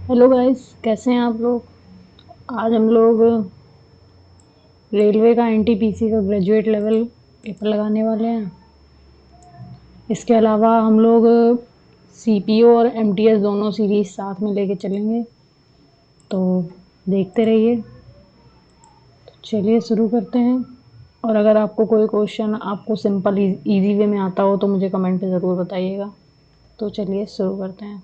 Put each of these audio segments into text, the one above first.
Hello guys, कैसे हैं आप लोग। आज हम लोग रेलवे का एनटीपीसी का ग्रेजुएट लेवल पेपर लगाने वाले हैं। इसके अलावा हम लोग सीपीओ और एमटीएस दोनों सीरीज साथ में लेके चलेंगे, तो देखते रहिए। तो चलिए शुरू करते हैं। और अगर आपको कोई क्वेश्चन आपको सिंपल इजी वे में आता हो तो मुझे कमेंट पे ज़रूर बताइएगा। तो चलिए शुरू करते हैं।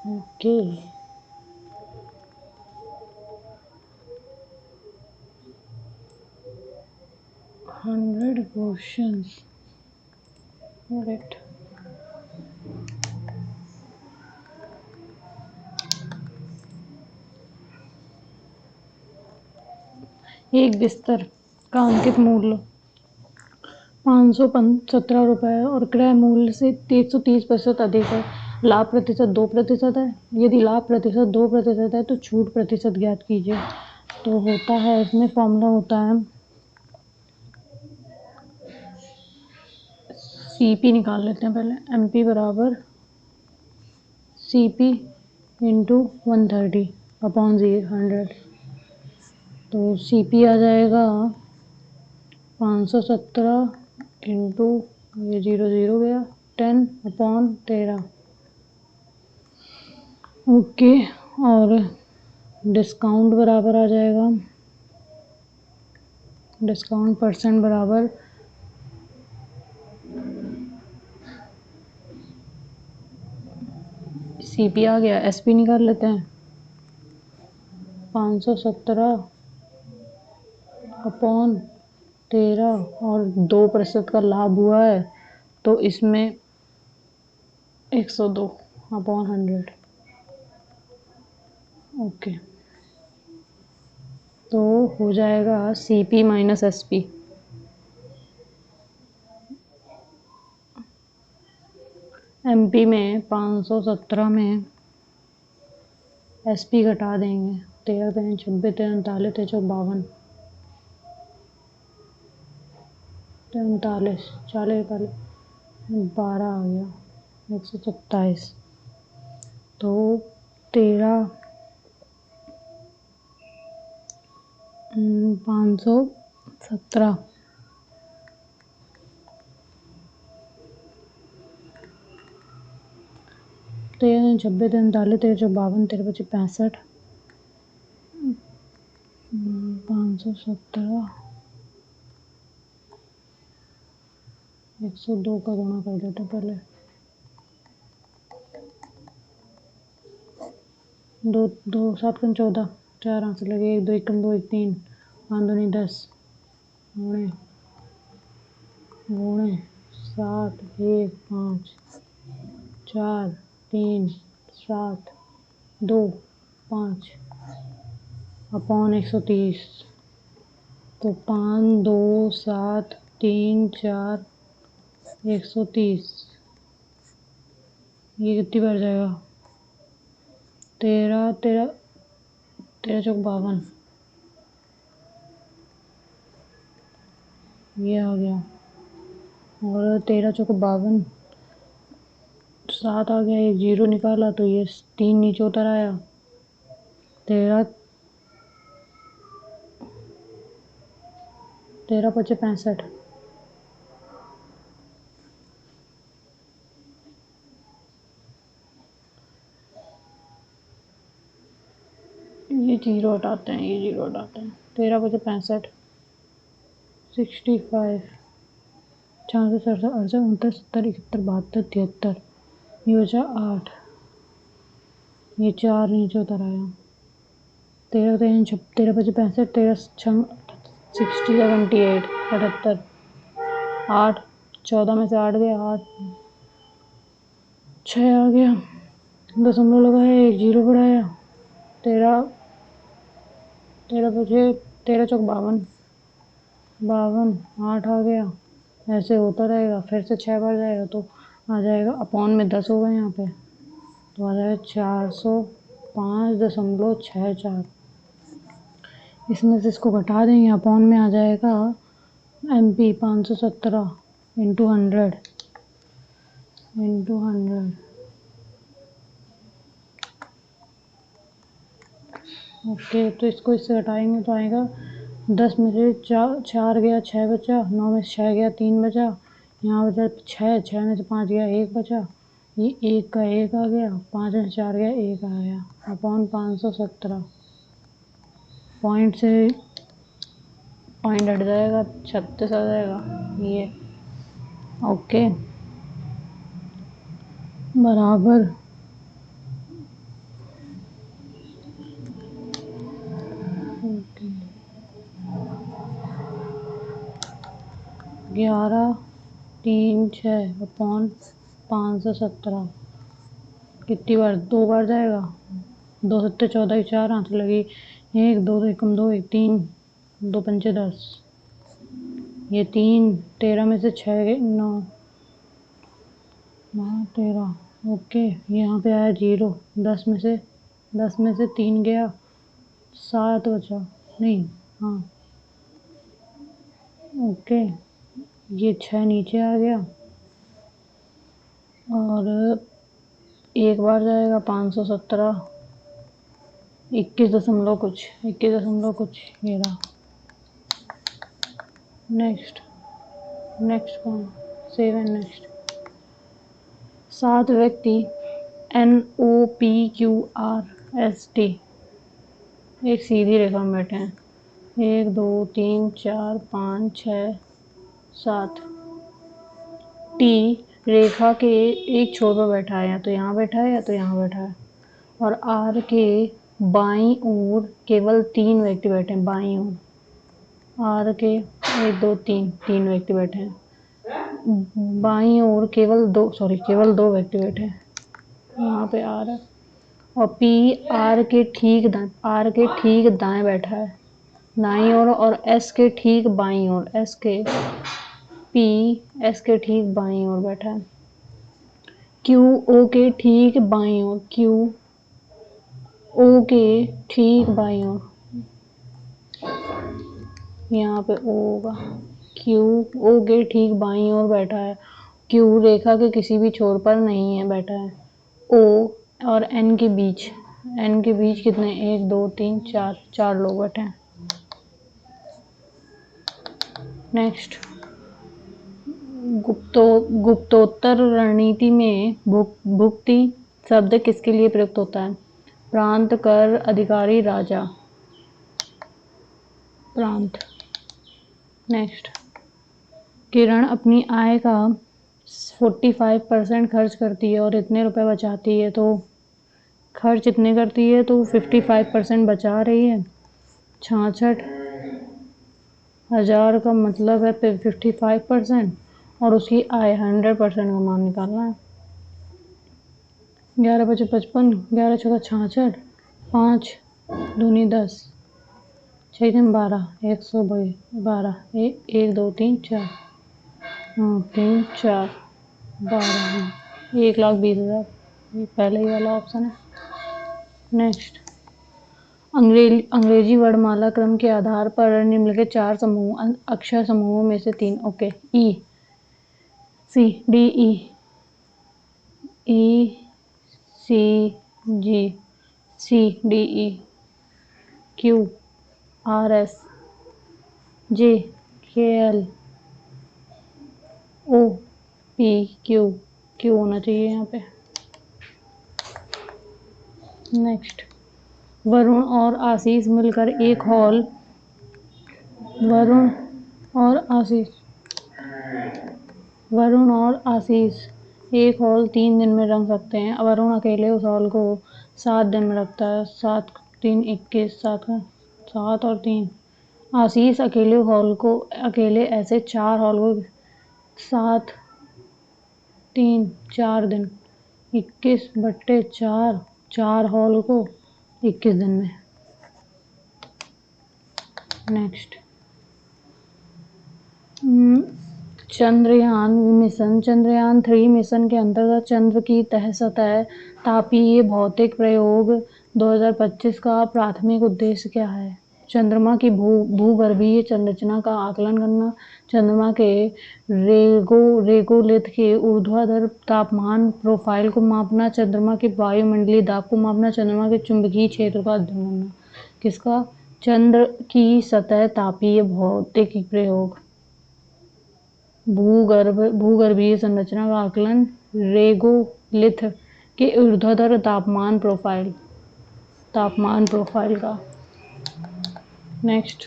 Okay, 100 questions. राइट। एक बिस्तर का अंकित मूल्य 517 रुपये और क्रय मूल्य से 130% अधिक है। लाभ प्रतिशत 2% है। यदि लाभ प्रतिशत 2% है तो छूट प्रतिशत ज्ञात कीजिए। तो होता है, इसमें फॉर्मूला होता है, सीपी निकाल लेते हैं पहले। एमपी बराबर सीपी इंटू 130 अपॉन 100। तो सीपी आ जाएगा 517 इंटू, ये 0 गया, 10/13। ओके। और डिस्काउंट बराबर आ जाएगा, डिस्काउंट परसेंट बराबर सीपी आ गया। एसपी निकाल लेते हैं, 517/13 और 2% का लाभ हुआ है तो इसमें 102/100। ओके, तो हो जाएगा सीपी माइनस एसपी। एमपी में 517 में एसपी घटा देंगे, 13 3 26 3 39 3 52 39 40 12 आ गया, 127। तो 13 517 13 26 39 13 52 13 25 65 517 102 का गुणा कर देते पहले। दो दो 7 कम 14, 4 आंसर लगे, 1 2 1 कम 2 1 3, 5 2 10, गुणे गुणे 7 1 5 4 3 7 2 5 अपॉन 130। तो 5 2 7 3 4 130, ये कितनी बार जाएगा, 13 13 13 चौक 52, ये आ गया। और 13 चौक 52, 7 आ गया, एक 0 निकाला तो ये 3 नीचे उतर आया। 13 13 5 65, ये 0 हटाते हैं, ये 0 हटाते हैं। 13 5 65, 65, 66 67 68 69 70 71 72 73, ये बचा 8, ये 4 नीचे उतर आया। 13 13 5 65, 13 6 60 78 78, 8 14 में से 8 गया, 8 6 आ गया, दशमलव लगाया, एक 0 बढ़ाया, 13 13 बजे 13 चौक 52 52, 8 आ गया। ऐसे होता रहेगा, फिर से 6 बार जाएगा तो आ जाएगा, अपॉन में 10 होगा यहाँ पे, तो आ जाएगा 405.64। इसमें से इसको घटा देंगे, अपॉन में आ जाएगा एमपी 517 इंटू 100। इंटू 100। ओके, तो इसको इससे घटाएंगे तो आएगा 10 में से 4 गया 6 बचा, 9 में से 6 गया 3 बचा, यहाँ बचा 6 में से 5 गया 1 बचा, ये 1 का 1 आ गया, 5 में से 4 गया 1 आ गया, अपॉन 517। पॉइंट से पॉइंट हट जाएगा, 36 आ जाएगा ये। ओके, बराबर 11 3 6 अपॉन 517। कितनी बार? 2 बार जाएगा। 2 सत्ते 14 की 4 हाथ लगी, 1 2 एकम 2 1 3 2 पंचे 10, ये 3 13 में से 6 गए 9 13। ओके, यहाँ पे आया 0, 10 में से 3 गया 7 बचा, नहीं हाँ ओके, ये 6 नीचे आ गया और एक बार जाएगा 517, 21 दशमलव कुछ ये रहा। नेक्स्ट कौन? 7 नेक्स्ट। 7 व्यक्ति NOPQRST एक सीधी रेखा में बैठे हैं। 1 2 3 4 5 6 7। T रेखा के एक छोर पर बैठा है, या तो यहाँ बैठा है या तो यहाँ बैठा है, और R के बाईं ओर केवल 3 व्यक्ति बैठे हैं। बाईं ओर R के 1 2 3 व्यक्ति बैठे हैं। बाईं ओर केवल 2 व्यक्ति बैठे हैं, यहाँ पे R है। और P R के ठीक दाएं बैठा है, दाईं ओर, और S के ठीक बाईं ओर, P S के ठीक बाईं ओर बैठा है। Q O के ठीक बाईं ओर, Q O के ठीक बाईं ओर, यहाँ पे O होगा। Q O के ठीक बाईं ओर बैठा है। Q रेखा के किसी भी छोर पर नहीं है, बैठा है। O और N के बीच कितने? 1 2 3 4 लोग बैठे हैं। नेक्स्ट, गुप्तोत्तर रणनीति में भुक्ति शब्द किसके लिए प्रयुक्त होता है? प्रांत, कर, अधिकारी, राजा। प्रांत। नेक्स्ट, किरण अपनी आय का 45% खर्च करती है और इतने रुपए बचाती है, तो खर्च इतने करती है तो 55% बचा रही है। 66,000 का मतलब है 55%, और उसकी आय 100% का मान निकालना है। 11 बचे 55, 11 चौका 66, 5 दूनी 10, 6 12, 112, 1 2 3 4 3 4 12, 1,20,000। ये पहले ही वाला ऑप्शन है। नेक्स्ट, अंग्रेजी वर्णमाला क्रम के आधार पर निम्नलिखित 4 अक्षर समूहों में से 3। Okay, E C D E C G C D E Q R S J K L O P Q होना चाहिए यहाँ पे। नेक्स्ट, वरुण और आशीष मिलकर एक हॉल वरुण और आशीष एक हॉल 3 दिन में रंग सकते हैं। वरुण अकेले उस हॉल को 7 दिन में रखता है। 7 3 21, 7 और 3। आशीष अकेले ऐसे 4 हॉल को 7 3 4 दिन, 21/4 4 हॉल को 21 दिन में। नेक्स्ट, चंद्रयान 3 मिशन के अंतर्गत चंद्र की तह सतह तापीय भौतिक प्रयोग 2025 का प्राथमिक उद्देश्य क्या है? चंद्रमा की भूगर्भीय संरचना का आकलन करना, चंद्रमा के रेगोलिथ के ऊर्ध्वाधर तापमान प्रोफाइल को मापना, चंद्रमा के वायुमंडलीय दाब को मापना, चंद्रमा के चुंबकीय क्षेत्र का अध्ययन करना। किसका? चंद्र की सतह तापीय भौतिकी प्रयोग। भूगर्भीय संरचना का आकलन, रेगोलिथ के ऊर्ध्वाधर तापमान प्रोफाइल का। नेक्स्ट,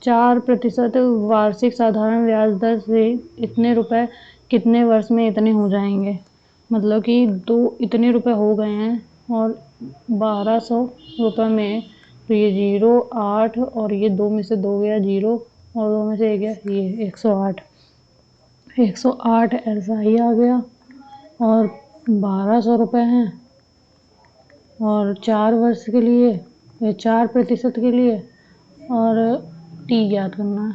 4% वार्षिक साधारण ब्याज दर से इतने रुपए कितने वर्ष में इतने हो जाएंगे। मतलब कि इतने रुपए हो गए हैं और 1200 रुपए में, तो ये 0 8 और ये 2 में से 2 गया 0 और 2 में से 1 गया, ये 108 ऐसा ही आ गया और 1200 रुपए हैं और 4 वर्ष के लिए, 4% के लिए और टी ज्ञात करना है।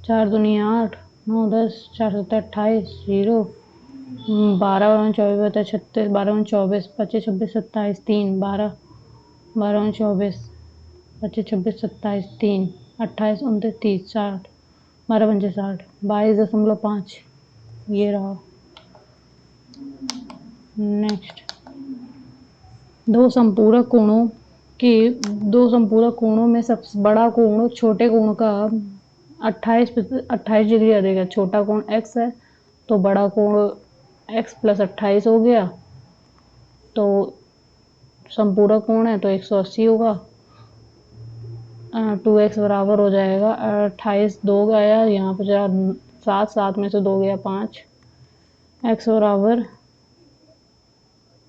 4 दुनिया 8 9 10 4 7 28 0 12 24 बता 36 12 24 25 26 27 3 12 12 24 25 26 27 3 28 29 30 60 12 पंचे 60 22.5 ये रहा। नेक्स्ट, दो संपूरक कोणों में सबसे बड़ा कोण छोटे कोण का 28 डिग्री अधिक है। छोटा कोण x है तो बड़ा कोण x + 28 हो गया, तो संपूरक कोण है तो 180 होगा। 2x बराबर हो जाएगा 28 2 गया यहाँ पर 7 में से 2 गया 5, x बराबर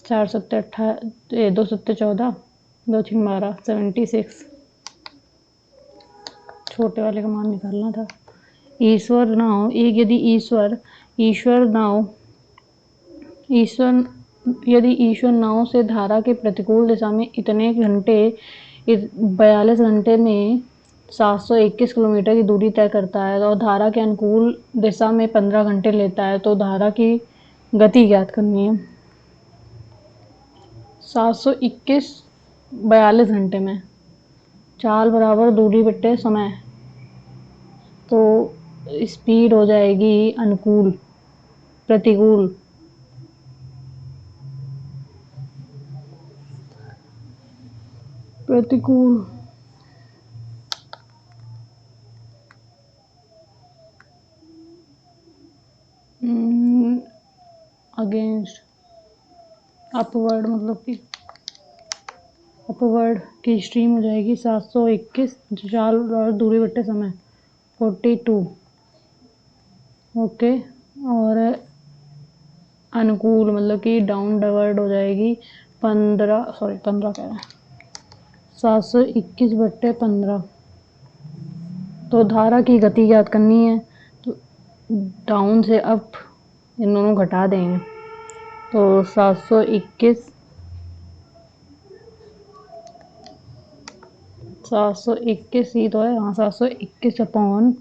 4 7 18 2 7 14 2 3 12 76। छोटे वाले का मान निकालना था। ईश्वर नाव से धारा के प्रतिकूल दिशा में इतने घंटे 42 घंटे में 721 किलोमीटर की दूरी तय करता है और धारा के अनुकूल दिशा में 15 घंटे लेता है, तो धारा की गति ज्ञात करनी है। 721 42 घंटे में, चाल बराबर दूरी बट्टे समय, तो स्पीड हो जाएगी प्रतिकूल अगेंस्ट अपवर्ड, मतलब कि अपवर्ड की स्ट्रीम हो जाएगी 721 चाल और दूरी बट्टे समय 42। ओके, और अनुकूल मतलब कि डाउनवर्ड हो जाएगी 15 कह रहा है 721 बट्टे 15। तो धारा की गति ज्ञात करनी है, तो डाउन से अप इन दोनों घटा देंगे, तो 721 ही तो है। हाँ, 721 अपॉन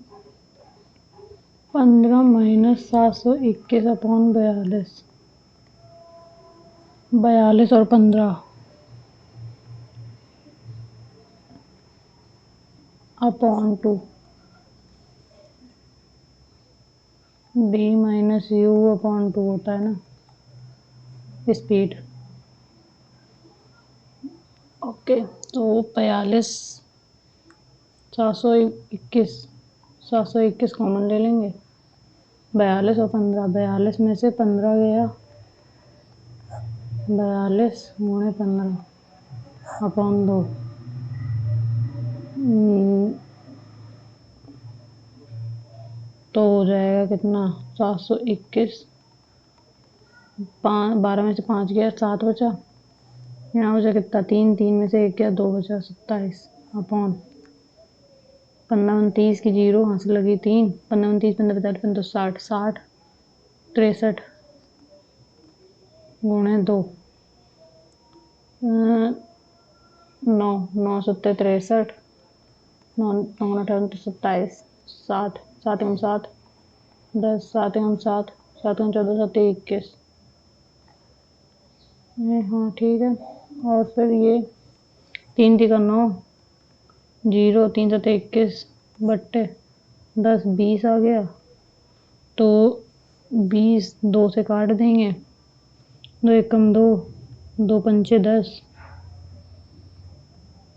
15 माइनस 721 अपॉन 42 और 15 upon 2 b minus u upon 2 होता है ना स्पीड। ओके, तो 42 721 कॉमन ले लेंगे, 42 और 15, 42 में से 15 गया, 42 गुणे 15 अपॉन 2, तो हो जाएगा कितना 721, 12 में से 5 गया 7 बचा, यहाँ बचा कितना 3 में से 1 गया 2 बचा 27 अपॉन 15 29 की 0 यहाँ से लगी 3 15 29 15 45 15 60 60 63 गुणे 2 9 9 7 63 9 9 18 27 7 7 7 10 7 7 7 14 7 21। हाँ ठीक है। और फिर ये 3 3 का 9, 0 3 7 21 बट्टे 10 20 आ गया। तो 20 2 से काट देंगे, 2 एकम 2, 2 पंचे 10,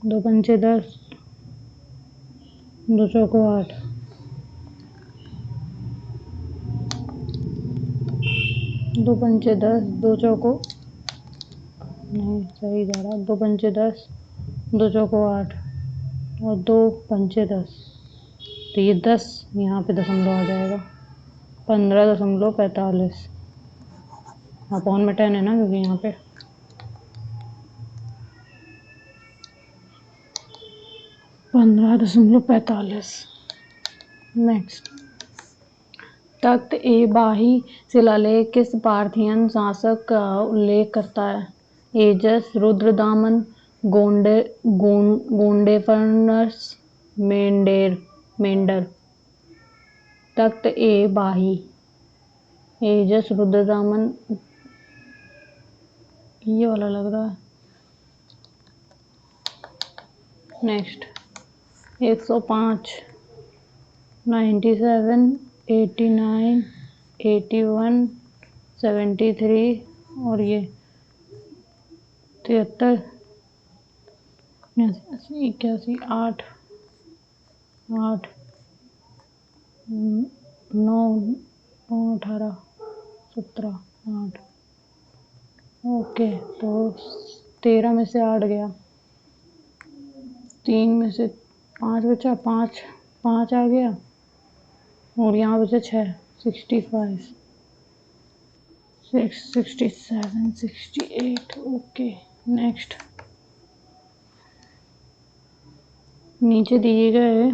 2 पंचे 10, 2 चौको 8, 2 पंचे 10, 2 चौको नहीं सही जा रहा, 2 पंचे 10, 2 चौको 8 और 2 पंचे 10, तो ये 10 यहाँ पे दशमलव आ जाएगा, 15.45 अपॉन में 10 है ना, क्योंकि यहाँ पे 15.45। नेक्स्ट, तख्त ए बाही शिलालेख किस पार्थियन शासक का उल्लेख करता है? एजस, रुद्रदामन, गोंडेफर्नस, मेंडर। तख्त ए बाही, एजस, रुद्रदामन, ये वाला लग रहा है। नेक्स्ट, 105, 97, 89, 81, 73 और ये 73, 81, 8, 8, 9, 18, 17, 8। ओके, तो 13 में से 8 गया, 3 में से 5 बचा, 5 आ गया और यहाँ बचा 6, 65, 6, 67, 68। ओके, नेक्स्ट, नीचे दिए गए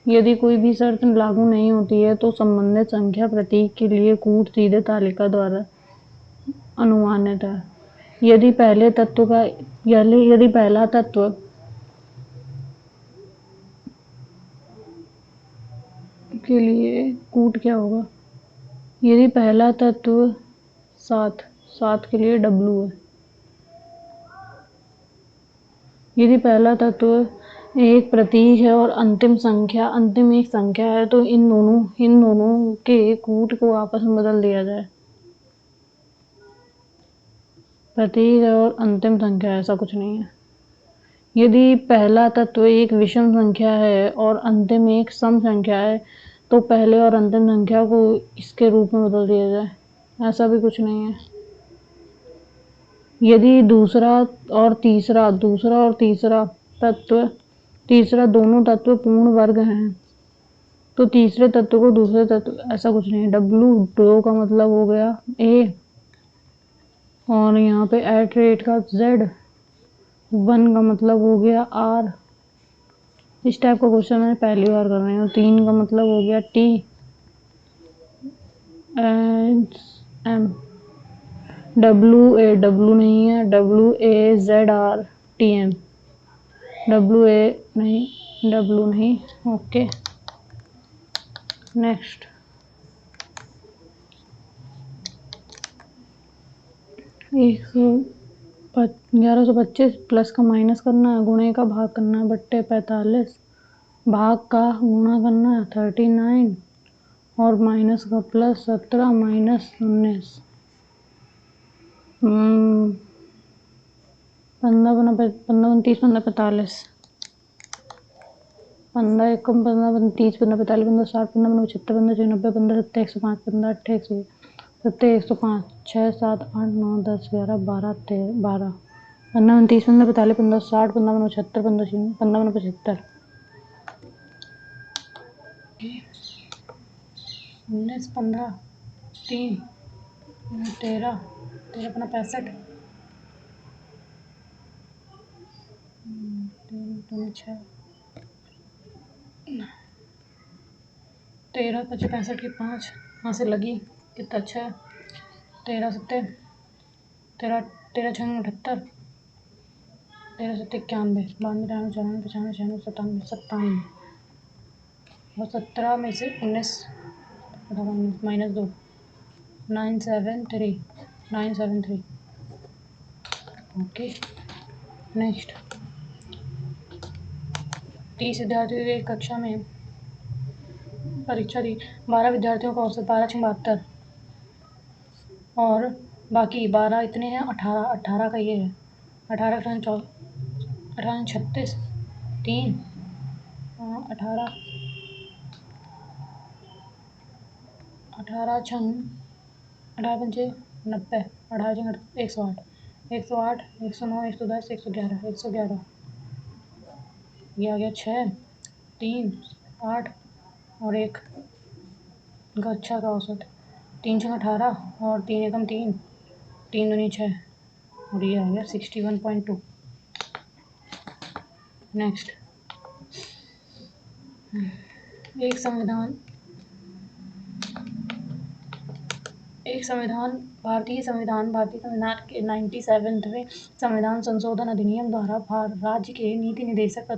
यदि कोई भी शर्त लागू नहीं होती है तो संबंधित संख्या प्रतीक के लिए कूट सीधे तालिका द्वारा अनुमानित है। यदि पहले तत्व का यदि पहला तत्व के लिए कूट क्या होगा? यदि पहला तत्व 7 के लिए W है। यदि पहला तत्व एक प्रतीक है और अंतिम एक संख्या है तो इन दोनों के कूट को आपस में बदल दिया जाए। प्रतीक है और अंतिम संख्या, ऐसा कुछ नहीं है। यदि पहला तत्व एक विषम संख्या है और अंतिम एक सम संख्या है तो पहले और अंतिम संख्या को इसके रूप में बदल दिया जाए, ऐसा भी कुछ नहीं है। यदि दूसरा और तीसरा दोनों तत्व पूर्ण वर्ग हैं तो तीसरे तत्व को दूसरे तत्व, ऐसा कुछ नहीं है। W का मतलब हो गया A और यहाँ पे @ का Z, 1 का मतलब हो गया R। इस टाइप का क्वेश्चन मैं पहली बार कर रही हूँ। 3 का मतलब हो गया T एंड M। W नहीं है, WAZR TM, W नहीं। ओके, नेक्स्ट, 1125 प्लस का माइनस करना है, गुणे का भाग करना है, बट्टे 45, भाग का गुणा करना है 39 और माइनस का प्लस 17 माइनस 19, 15 29 15 45, 15 एकम 15 30 15 45 15 60 15 75 15 90 15 70 105 15 28 70 105 6 7 8 9 10 11 12 13 12 15 29 15 45 15 60 15 76 15 15 75 19 15 3 13 13 65 3 6 13 25 65 की 5 यहाँ से लगी, कितना 6, 13 7 13 13 6 78, 13 7 91 92 93 94 95 96 97 और 17 में से 19 -2 973 973 ओके नेक्स्ट। 30 विद्यार्थियों की कक्षा में परीक्षा दी, 12 विद्यार्थियों का औसत 12×72 और बाकी 12 इतने हैं, 18 का ये है, 18×36 3 18 18 छन 18×5 90 18 108 108 109 110 111 111 ये आ गया 6 3 8 और 1 कक्षा का औसत 3×18 और 3×1 3 3×2 6 और ये आ गया 61.2। नेक्स्ट। एक संविधान भारतीय संविधान के 97वें संविधान संशोधन अधिनियम द्वारा राज्य के नीति निर्देशक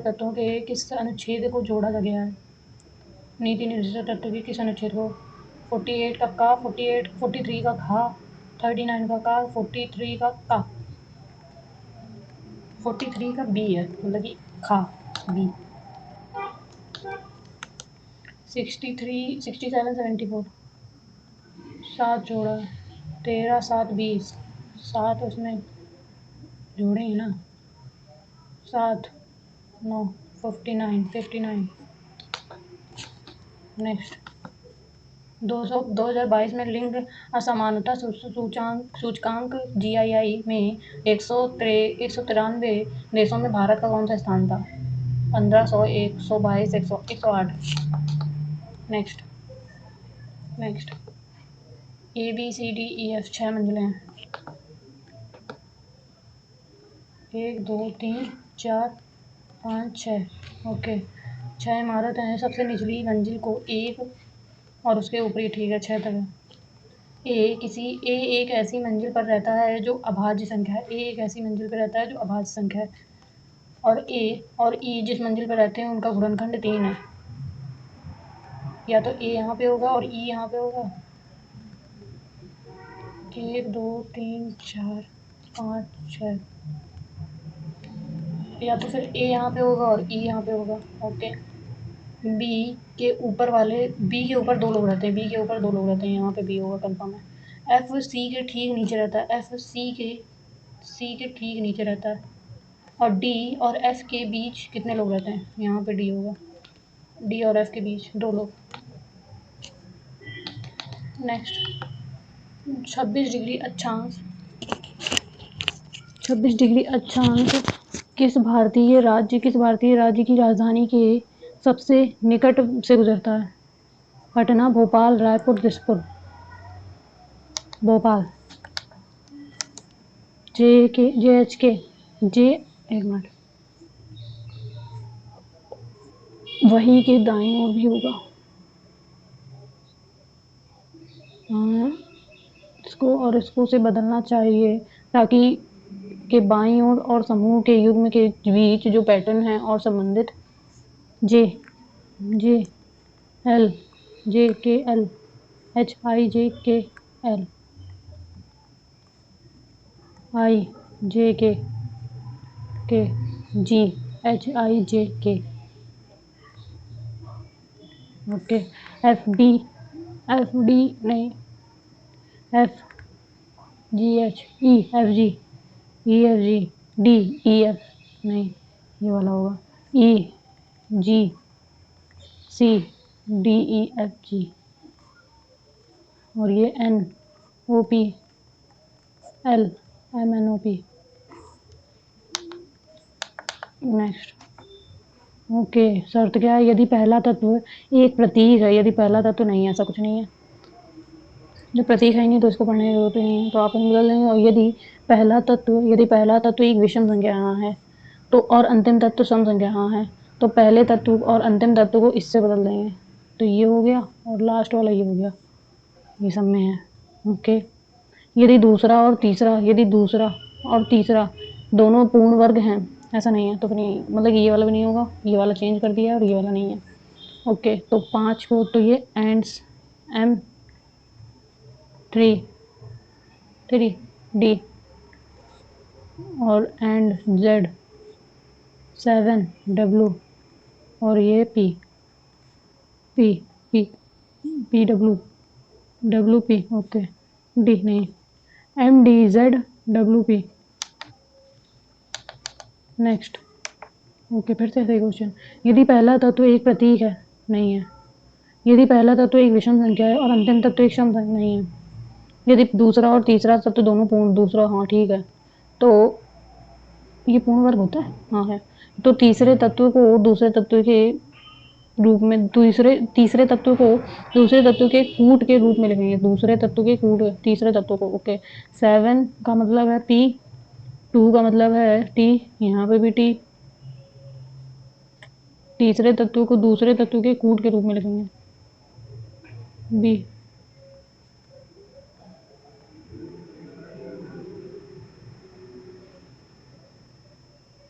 तत्वों के किस अनुच्छेद को जोड़ा गया है? नीति निर्देशक तत्व के किस अनुच्छेद को? 48 का 43 का खा, 39 का 43 का 43 का बी है, मतलब कि खा बी। 63 67 74 7 जोड़ा 13 7 20 7 उसमें जोड़े हैं ना, 7 9 59। नेक्स्ट। 2022 में लिंग असमानता सूचकांक GII में 193 देशों में भारत का कौन सा स्थान था? 1500 122 108। नेक्स्ट। ABCDEF 6 मंजिलें हैं, 1 2 3 4 5 6। ओके 6 इमारतें हैं, सबसे निचली मंजिल को 1 और उसके ऊपरी, ठीक है 6 तक है। ए एक ऐसी मंजिल पर रहता है जो अभाज्य संख्या है, ए एक ऐसी मंजिल पर रहता है जो अभाज्य संख्या है, और ए और ई जिस मंजिल पर रहते हैं उनका गुणनखंड 3 है। या तो ए यहाँ पे होगा और ई यहाँ पे होगा, 1 2 3 4 5 6, या तो फिर ए यहाँ पे होगा और ई यहाँ पे होगा। ओके बी के ऊपर 2 लोग रहते हैं, यहाँ पे बी होगा, कंफर्म है। एफ सी के ठीक नीचे रहता है, ठीक नीचे रहता है, और डी और एफ के बीच कितने लोग रहते हैं? यहाँ पे डी होगा, डी और एफ के बीच 2 लोग। नेक्स्ट। 26 डिग्री अक्षांश किस भारतीय राज्य की राजधानी के सबसे निकट से गुजरता है? पटना, भोपाल, रायपुर, दिसपुर। भोपाल। एक मिनट, वही के दाईं ओर भी होगा। इसको से बदलना चाहिए ताकि के बाईं ओर और समूह के युग्म के बीच जो पैटर्न है और संबंधित J L J K L H I J K L I J के जी एच आई जे के। ओके एफ डी नहीं, F G H E F G D E F नहीं, ये वाला होगा, ई जी सी डी ई एफ जी, और ये N O P L M N O P. Next. Okay शर्त क्या है? यदि पहला तत्व एक प्रतीक है, यदि पहला तत्व नहीं है, ऐसा कुछ नहीं है, जो प्रतीक है नहीं तो इसको पढ़ने की जरूरत नहीं है, तो आप बदल देंगे। और यदि पहला तत्व एक विषम संख्या है तो और अंतिम तत्व सम संख्या है तो पहले तत्व और अंतिम तत्व को इससे बदल देंगे, तो ये हो गया और लास्ट वाला ये हो गया, ये सब में है। ओके यदि दूसरा और तीसरा दोनों पूर्ण वर्ग हैं, ऐसा नहीं है तो फिर नहीं, मतलब ये वाला भी नहीं होगा, ये वाला चेंज कर दिया और ये वाला नहीं है। ओके तो 5 को तो ये एंड्स M 3 डी और एंड जेड 7 डब्ल्यू और ये P P P P W W P okay D नहीं M D Z W P next okay फिर से सही क्वेश्चन यदि पहला तत्व एक प्रतीक है नहीं है यदि पहला तत्व एक विषम संख्या है और अंतिम तत्व एक सम संख्या नहीं है यदि दूसरा और तीसरा तत्व दोनों पूर्ण दूसरा हाँ ठीक है तो ये पूर्ण वर्ग होता है हाँ है तो तीसरे तत्व को दूसरे तत्व के रूप में तीसरे तत्व को दूसरे तत्व के कूट के रूप में लिखेंगे दूसरे तत्व के कूट तीसरे तत्व को ओके 7 का मतलब है पी 2 का मतलब है टी यहाँ पे भी टी तीसरे तत्व को दूसरे तत्व के कूट के रूप में लिखेंगे बी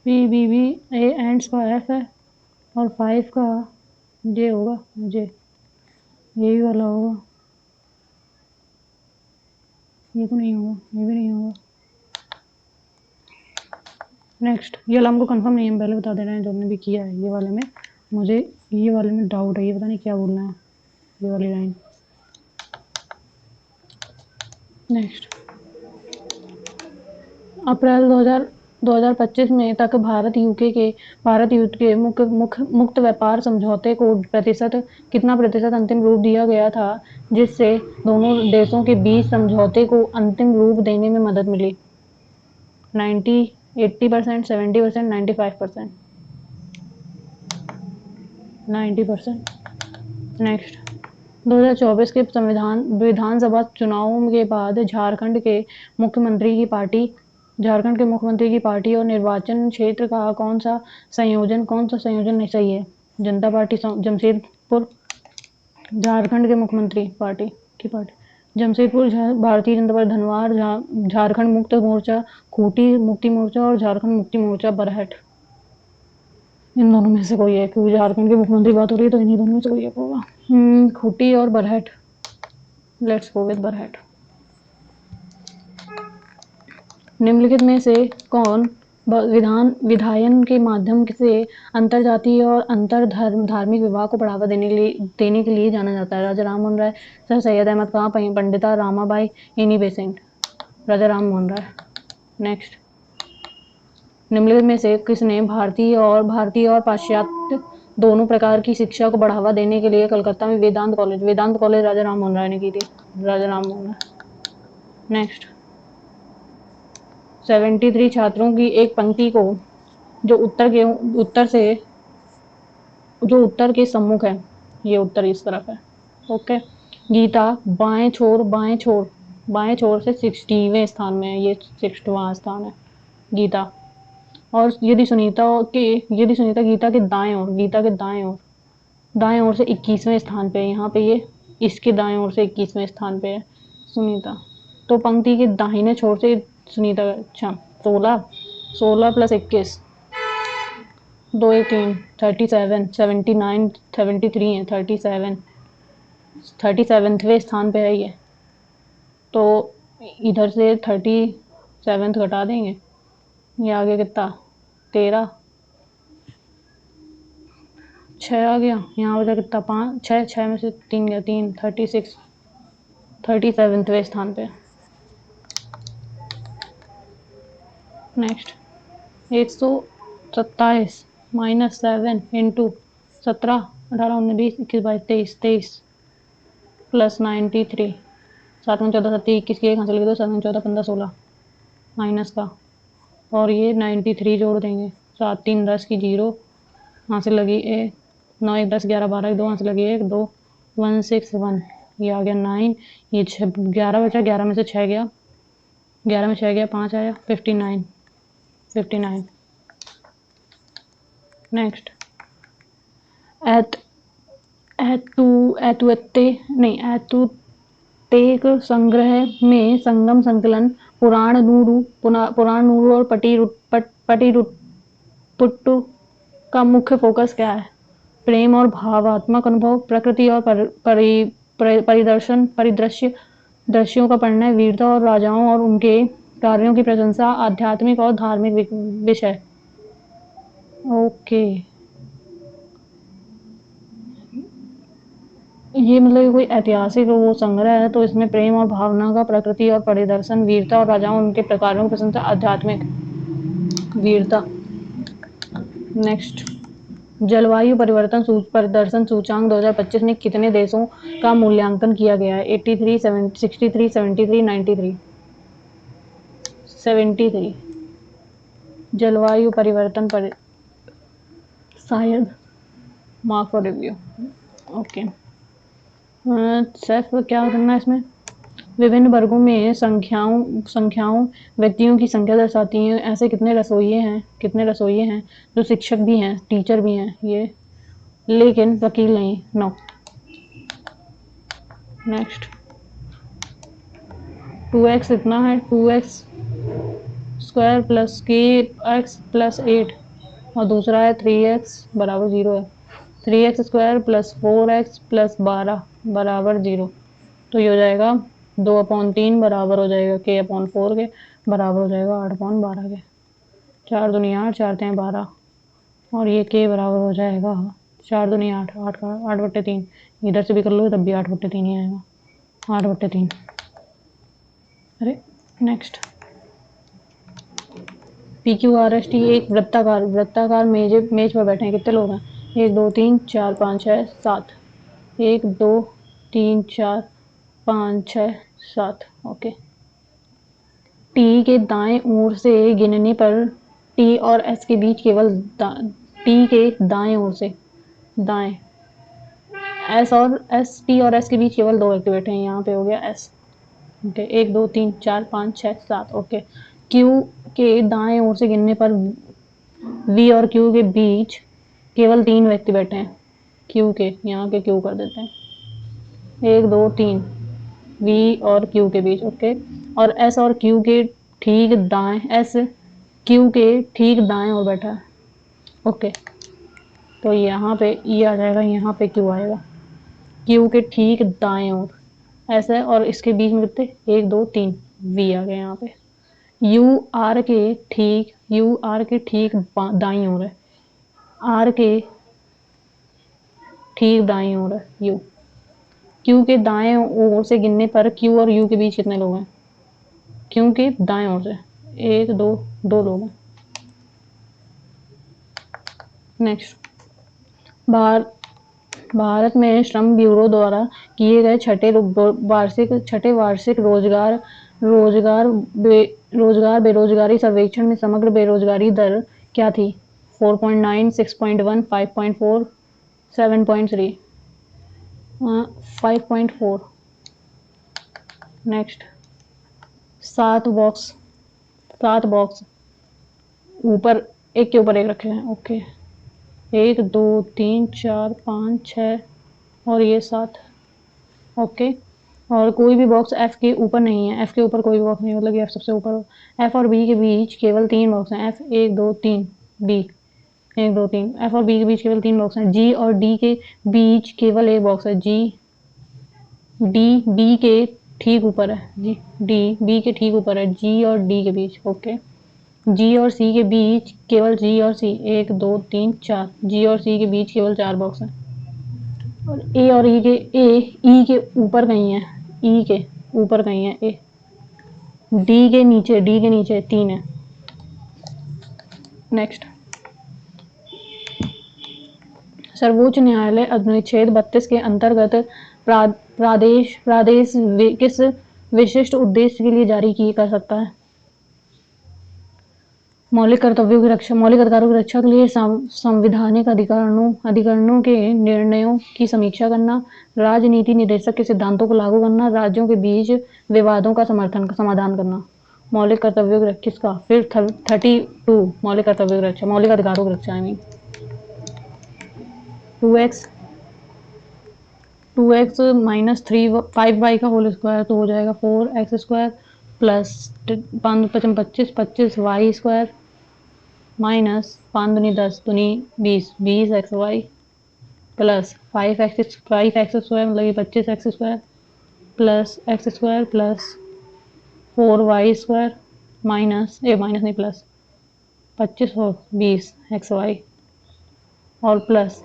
बी बी बी ए एंड्स का एफ है और 5 का जे होगा जे यही वाला होगा ये तो नहीं होगा ये भी नहीं होगा नेक्स्ट ये वाला हमको कंफर्म नहीं है हम पहले बता दे रहे हैं जो हमने भी किया है ये वाले में मुझे ये वाले में डाउट है ये पता नहीं क्या बोलना है ये वाली लाइन नेक्स्ट अप्रैल 2025 में तक भारत यूके के मुक्त व्यापार समझौते को कितना प्रतिशत अंतिम रूप दिया गया था जिससे दोनों देशों के बीच समझौते को अंतिम रूप देने में मदद मिली 90 80% 70% 95% 90% नेक्स्ट 2024 के विधानसभा चुनावों के बाद झारखंड के मुख्यमंत्री की पार्टी और निर्वाचन क्षेत्र का कौन सा संयोजन नहीं सही है जनता पार्टी जमशेदपुर झारखंड के मुख्यमंत्री पार्टी की पार्टी जमशेदपुर भारतीय जनता पार्टी धनवार झारखंड मुक्त मोर्चा खूंटी मुक्ति मोर्चा और झारखंड मुक्ति मोर्चा बरहट इन दोनों में से कोई एक क्योंकि झारखंड के मुख्यमंत्री बात हो रही है तो इन्हीं दोनों में से कोई एक होगा खूंटी और Barhat let's go with Barhat निम्नलिखित में से कौन विधायन के माध्यम से अंतरजातीय और अंतर धार्मिक विवाह को बढ़ावा देने के लिए जाना जाता है राजा राम मोहन राय सर सैयद अहमद खां पंडिता रामाबाई एनी बेसेंट राजा राम मोहन राय नेक्स्ट निम्नलिखित में से किसने भारतीय और पाश्चात्य दोनों प्रकार की शिक्षा को बढ़ावा देने के लिए कलकत्ता में वेदांत कॉलेज राजा राम मोहन राय ने की थी राजा राम मोहन राय नेक्स्ट 73 छात्रों की एक पंक्ति को जो उत्तर के सम्मुख है ये उत्तर इस तरफ है ओके गीता बाएं छोर से 60वें स्थान में है ये 60वां स्थान है गीता और यदि सुनीता गीता के दाएं ओर से 21वें स्थान पे है यहाँ पे ये इसके दाएं ओर से 21वें स्थान पे है सुनीता तो पंक्ति के दाहिने छोर से सुनीता अच्छा 16 प्लस 21 2 1 3 37 79 73 है 37वें स्थान पे है ये तो इधर से 37 घटा देंगे ये आगे कितना 13 6 आ गया यहाँ बचा कितना 5 6 में से 3 गया 3 37वें स्थान पे नेक्स्ट 127 -7 इंटू 17 18 19 20 21 22 23 प्लस 93 7 में 14 7 21 की 1 हासिल की 2 7 में 14 15 16 माइनस का और ये 93 जोड़ देंगे 7 3 10 की 0 यहाँ से लगी 1 9 1 10 11 12 2 यहाँ से लगी 1 2 1 6 1 ये आ गया 9 ये 11 बचा 11 में से 6 गया 11 में 6 गया 5 आया 59 नेक्स्ट ऐतुतेक संग्रह में संगम संकलन पुराणनुरु और पटीरुट्टु का मुख्य फोकस क्या है प्रेम और भावात्मक अनुभव प्रकृति और परिदृश्यों का पढ़ना वीरता और राजाओं और उनके कार्यों की प्रशंसा, आध्यात्मिक और धार्मिक विषय। ओके, ये मतलब कोई ऐतिहासिक वो संग्रह है, तो इसमें प्रेम और भावना का, प्रकृति और परिदर्शन, वीरता और राजाओं उनके प्रकारों की प्रशंसा, आध्यात्मिक वीरता। नेक्स्ट, जलवायु परिवर्तन प्रदर्शन सूचांक 2025 में कितने देशों का मूल्यांकन किया गया है? 83, 63, 73, 93। 73। जलवायु परिवर्तन पर शायद मार्क फॉर रिव्यू। ओके, सिर्फ क्या करना है इसमें? विभिन्न वर्गों में संख्याओं व्यक्तियों की संख्या दर्शाती हैं। ऐसे कितने रसोइये हैं जो शिक्षक भी हैं, टीचर भी हैं, ये लेकिन वकील नहीं। नो। नेक्स्ट, 2x इतना है, 2x स्क्वायर प्लस के एक्स प्लस 8, और दूसरा है 3x बराबर 0 है। 3x square plus 4x plus 12 बराबर 0, तो ये हो जाएगा 2/3 बराबर हो जाएगा k/4 के, बराबर हो जाएगा 8/12 के। 4 दूनी 8, 4 तें 12, और ये k बराबर हो जाएगा 4 दूनी 8, 8/3। इधर से भी कर लो तब भी 8/3 ही आएगा, 8/3। अरे नेक्स्ट, PQRST एक वृत्ताकार मेज पर बैठे हैं। कितने लोग हैं? 1 2 3 4 5 6 7। 1 2 3 4 5 6 7। ओके, टी के दाएं ओर से गिनने पर टी और एस के बीच केवल टी के दाएं ओर से दाएं टी और एस के बीच केवल 2 व्यक्ति बैठे हैं। यहाँ पे हो गया एस। ओके, 1 2 3 4 5 6 7। ओके, क्यू के दाएं ओर से गिनने पर वी और क्यू के बीच केवल 3 व्यक्ति बैठे हैं। क्यू के यहाँ के क्यू कर देते हैं, 1 2 3 वी और क्यू के बीच। ओके, और एस और क्यू के ठीक दाएं, एस क्यू के ठीक दाएं ओर बैठा है। ओके, तो यहाँ पे ई आ जाएगा, यहाँ पे क्यू आएगा, क्यू के ठीक दाएं ओर ऐसा है, और इसके बीच में कितने? 1 2 3 वी आ गए यहाँ पे। यू आर के ठीक दाई ओर है, आर के ठीक दाई ओर है यू। क्यू के दाएं ओर से गिनने पर क्यू और यू के बीच कितने लोग हैं? क्यू के दाएं ओर से 1 2 2 लोग हैं। नेक्स्ट, भारत में श्रम ब्यूरो द्वारा किए गए छठे वार्षिक बेरोजगारी सर्वेक्षण में समग्र बेरोजगारी दर क्या थी? 4.9, 6.1, 5.4, 7.3। 5.4। नेक्स्ट, 7 बॉक्स ऊपर एक के ऊपर एक रखे हैं। ओके, 1 2 3 4 5 6 और ये 7। ओके, और कोई भी बॉक्स एफ के ऊपर नहीं है, एफ के ऊपर कोई बॉक्स नहीं, मतलब कि एफ सबसे ऊपर हो। एफ और बी के बीच केवल 3 बॉक्स हैं, एफ 1 2 3, बी 1 2 3। एफ और बी के बीच केवल 3 बॉक्स हैं। जी और डी के बीच केवल एक बॉक्स है, जी डी बी के ठीक ऊपर है, जी डी बी के ठीक ऊपर है, जी और डी के बीच। ओके, जी और सी के बीच केवल जी और सी 1 2 3 4, जी और सी के बीच केवल 4 बॉक्स हैं। और ए और ई के ऊपर कहीं है, ई के ऊपर कहीं है ए। डी के नीचे 3 है। नेक्स्ट, सर्वोच्च न्यायालय अनुच्छेद 32 के अंतर्गत प्रादेश किस विशिष्ट उद्देश्य के लिए जारी कर सकता है? मौलिक अधिकारों की रक्षा के लिए संवैधानिक अधिकरणों के निर्णयों की समीक्षा करना, राजनीति निर्देशक के सिद्धांतों को लागू करना, राज्यों के बीच विवादों का समाधान करना। मौलिक कर्तव्यों की रक्षा किसका? फिर 32 मौलिक कर्तव्यों की रक्षा, मौलिक अधिकारों की रक्षा। 2x माइनस 5y का होल स्क्वायर, तो हो जाएगा 4x square plus 5 25 Y square minus 5 दूनी 10 दूनी 20 X Y plus 5x square, मतलब ये 25x square plus x square plus 4y square minus A minus नहीं प्लस 25 और 20 एक्स वाई और plus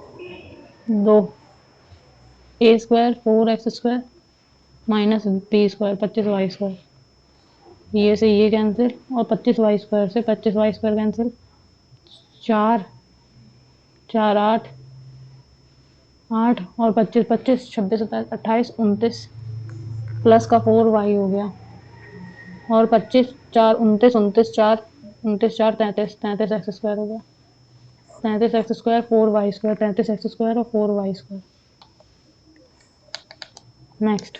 2 A square 4x² minus B square 25y²। ये से ये कैंसिल और 25y² से 25y² कैंसिल। 4 4 8 8 और 25 25 26 27 28 29 प्लस का 4y हो गया और 25 4 29 29 4 29 4 33 33x² हो गया। 33x² 4y², 33x² और 4y²। नेक्स्ट,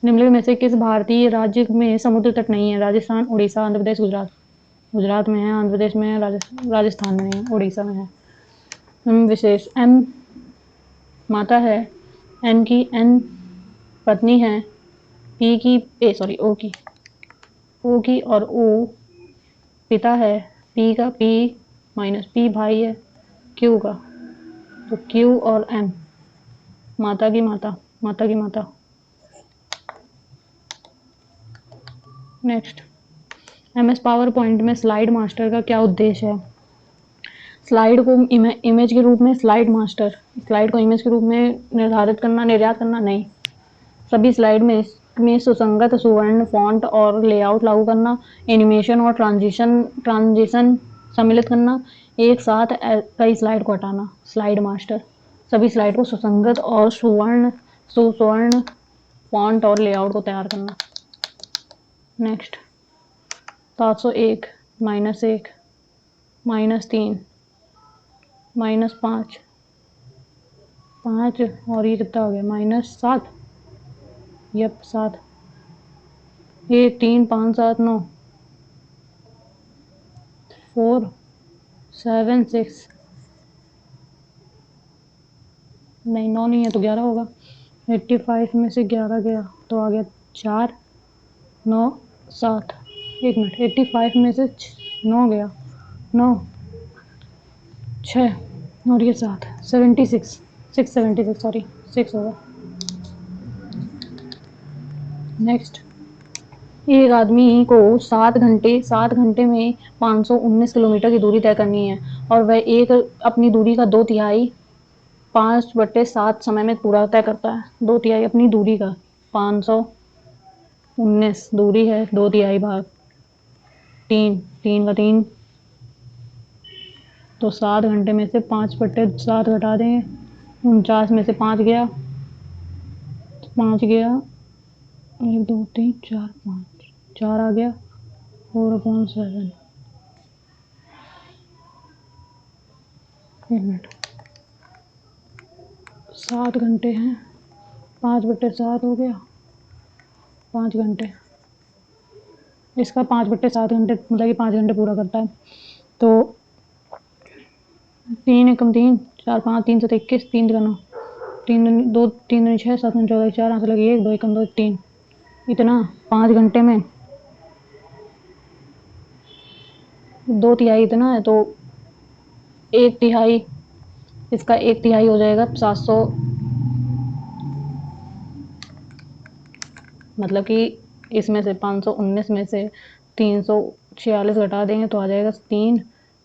निम्नलिखित में से किस भारतीय राज्य में समुद्र तट नहीं है? राजस्थान, उड़ीसा, आंध्र प्रदेश, गुजरात। गुजरात में है, आंध्र प्रदेश में है, राजस्थान में है, उड़ीसा में है। विशेष एम माता है, एन की एन पत्नी है, पी की ओ की और ओ पिता है, पी का पी माइनस पी भाई है, क्यू का तो क्यू और एम माता की माता। नेक्स्ट, MS पावर पॉइंट में स्लाइड मास्टर का क्या उद्देश्य है? स्लाइड को इमेज के रूप में स्लाइड को इमेज के रूप में निर्धारित करना, निर्यात करना नहीं। सभी स्लाइड में सुसंगत सुवर्ण फॉन्ट और लेआउट लागू करना, एनिमेशन और ट्रांजिशन सम्मिलित करना, एक साथ कई स्लाइड को हटाना। स्लाइड मास्टर सभी स्लाइड को सुसंगत और सुवर्ण फॉन्ट और लेआउट को तैयार करना। नेक्स्ट, 701 -1 -3 -5 5 और ये कितना हो गया -7। यप 7 ये 3 5 7 9 4 7 6 नहीं 9 नहीं है तो 11 होगा। 85 में से 11 गया तो आ गया 4 9 7। एक मिनट 85 में से 9 गया 9 6 और ये 7 76 676 सॉरी 6 होगा। नेक्स्ट, एक आदमी को 7 घंटे में 519 किलोमीटर की दूरी तय करनी है और वह अपनी दूरी का 2/3 5/7 समय में पूरा तय करता है। 2/3 अपनी दूरी का 519 दूरी है 2/3 भाग 3 3 का 3 तो 7 घंटे में से 5/7 घटा देंगे। 49 में से 5 गया 1 2 3 4 5 4 आ गया 4/7। एक मिनट 7 घंटे हैं 5/7 हो गया 5 घंटे। इसका 5/7 घंटे मतलब कि 5 घंटे पूरा करता है। तो 3 एकम 3 4 5 3 7 21 3 का 9 3 2 3 6 7 14 4 आंसर लगी 1 2 एकम 2 3 इतना 5 घंटे में 2/3 इतना है तो 1/3 इसका 1/3 हो जाएगा 700 मतलब कि इसमें से 519 में से 346 घटा देंगे तो आ जाएगा 3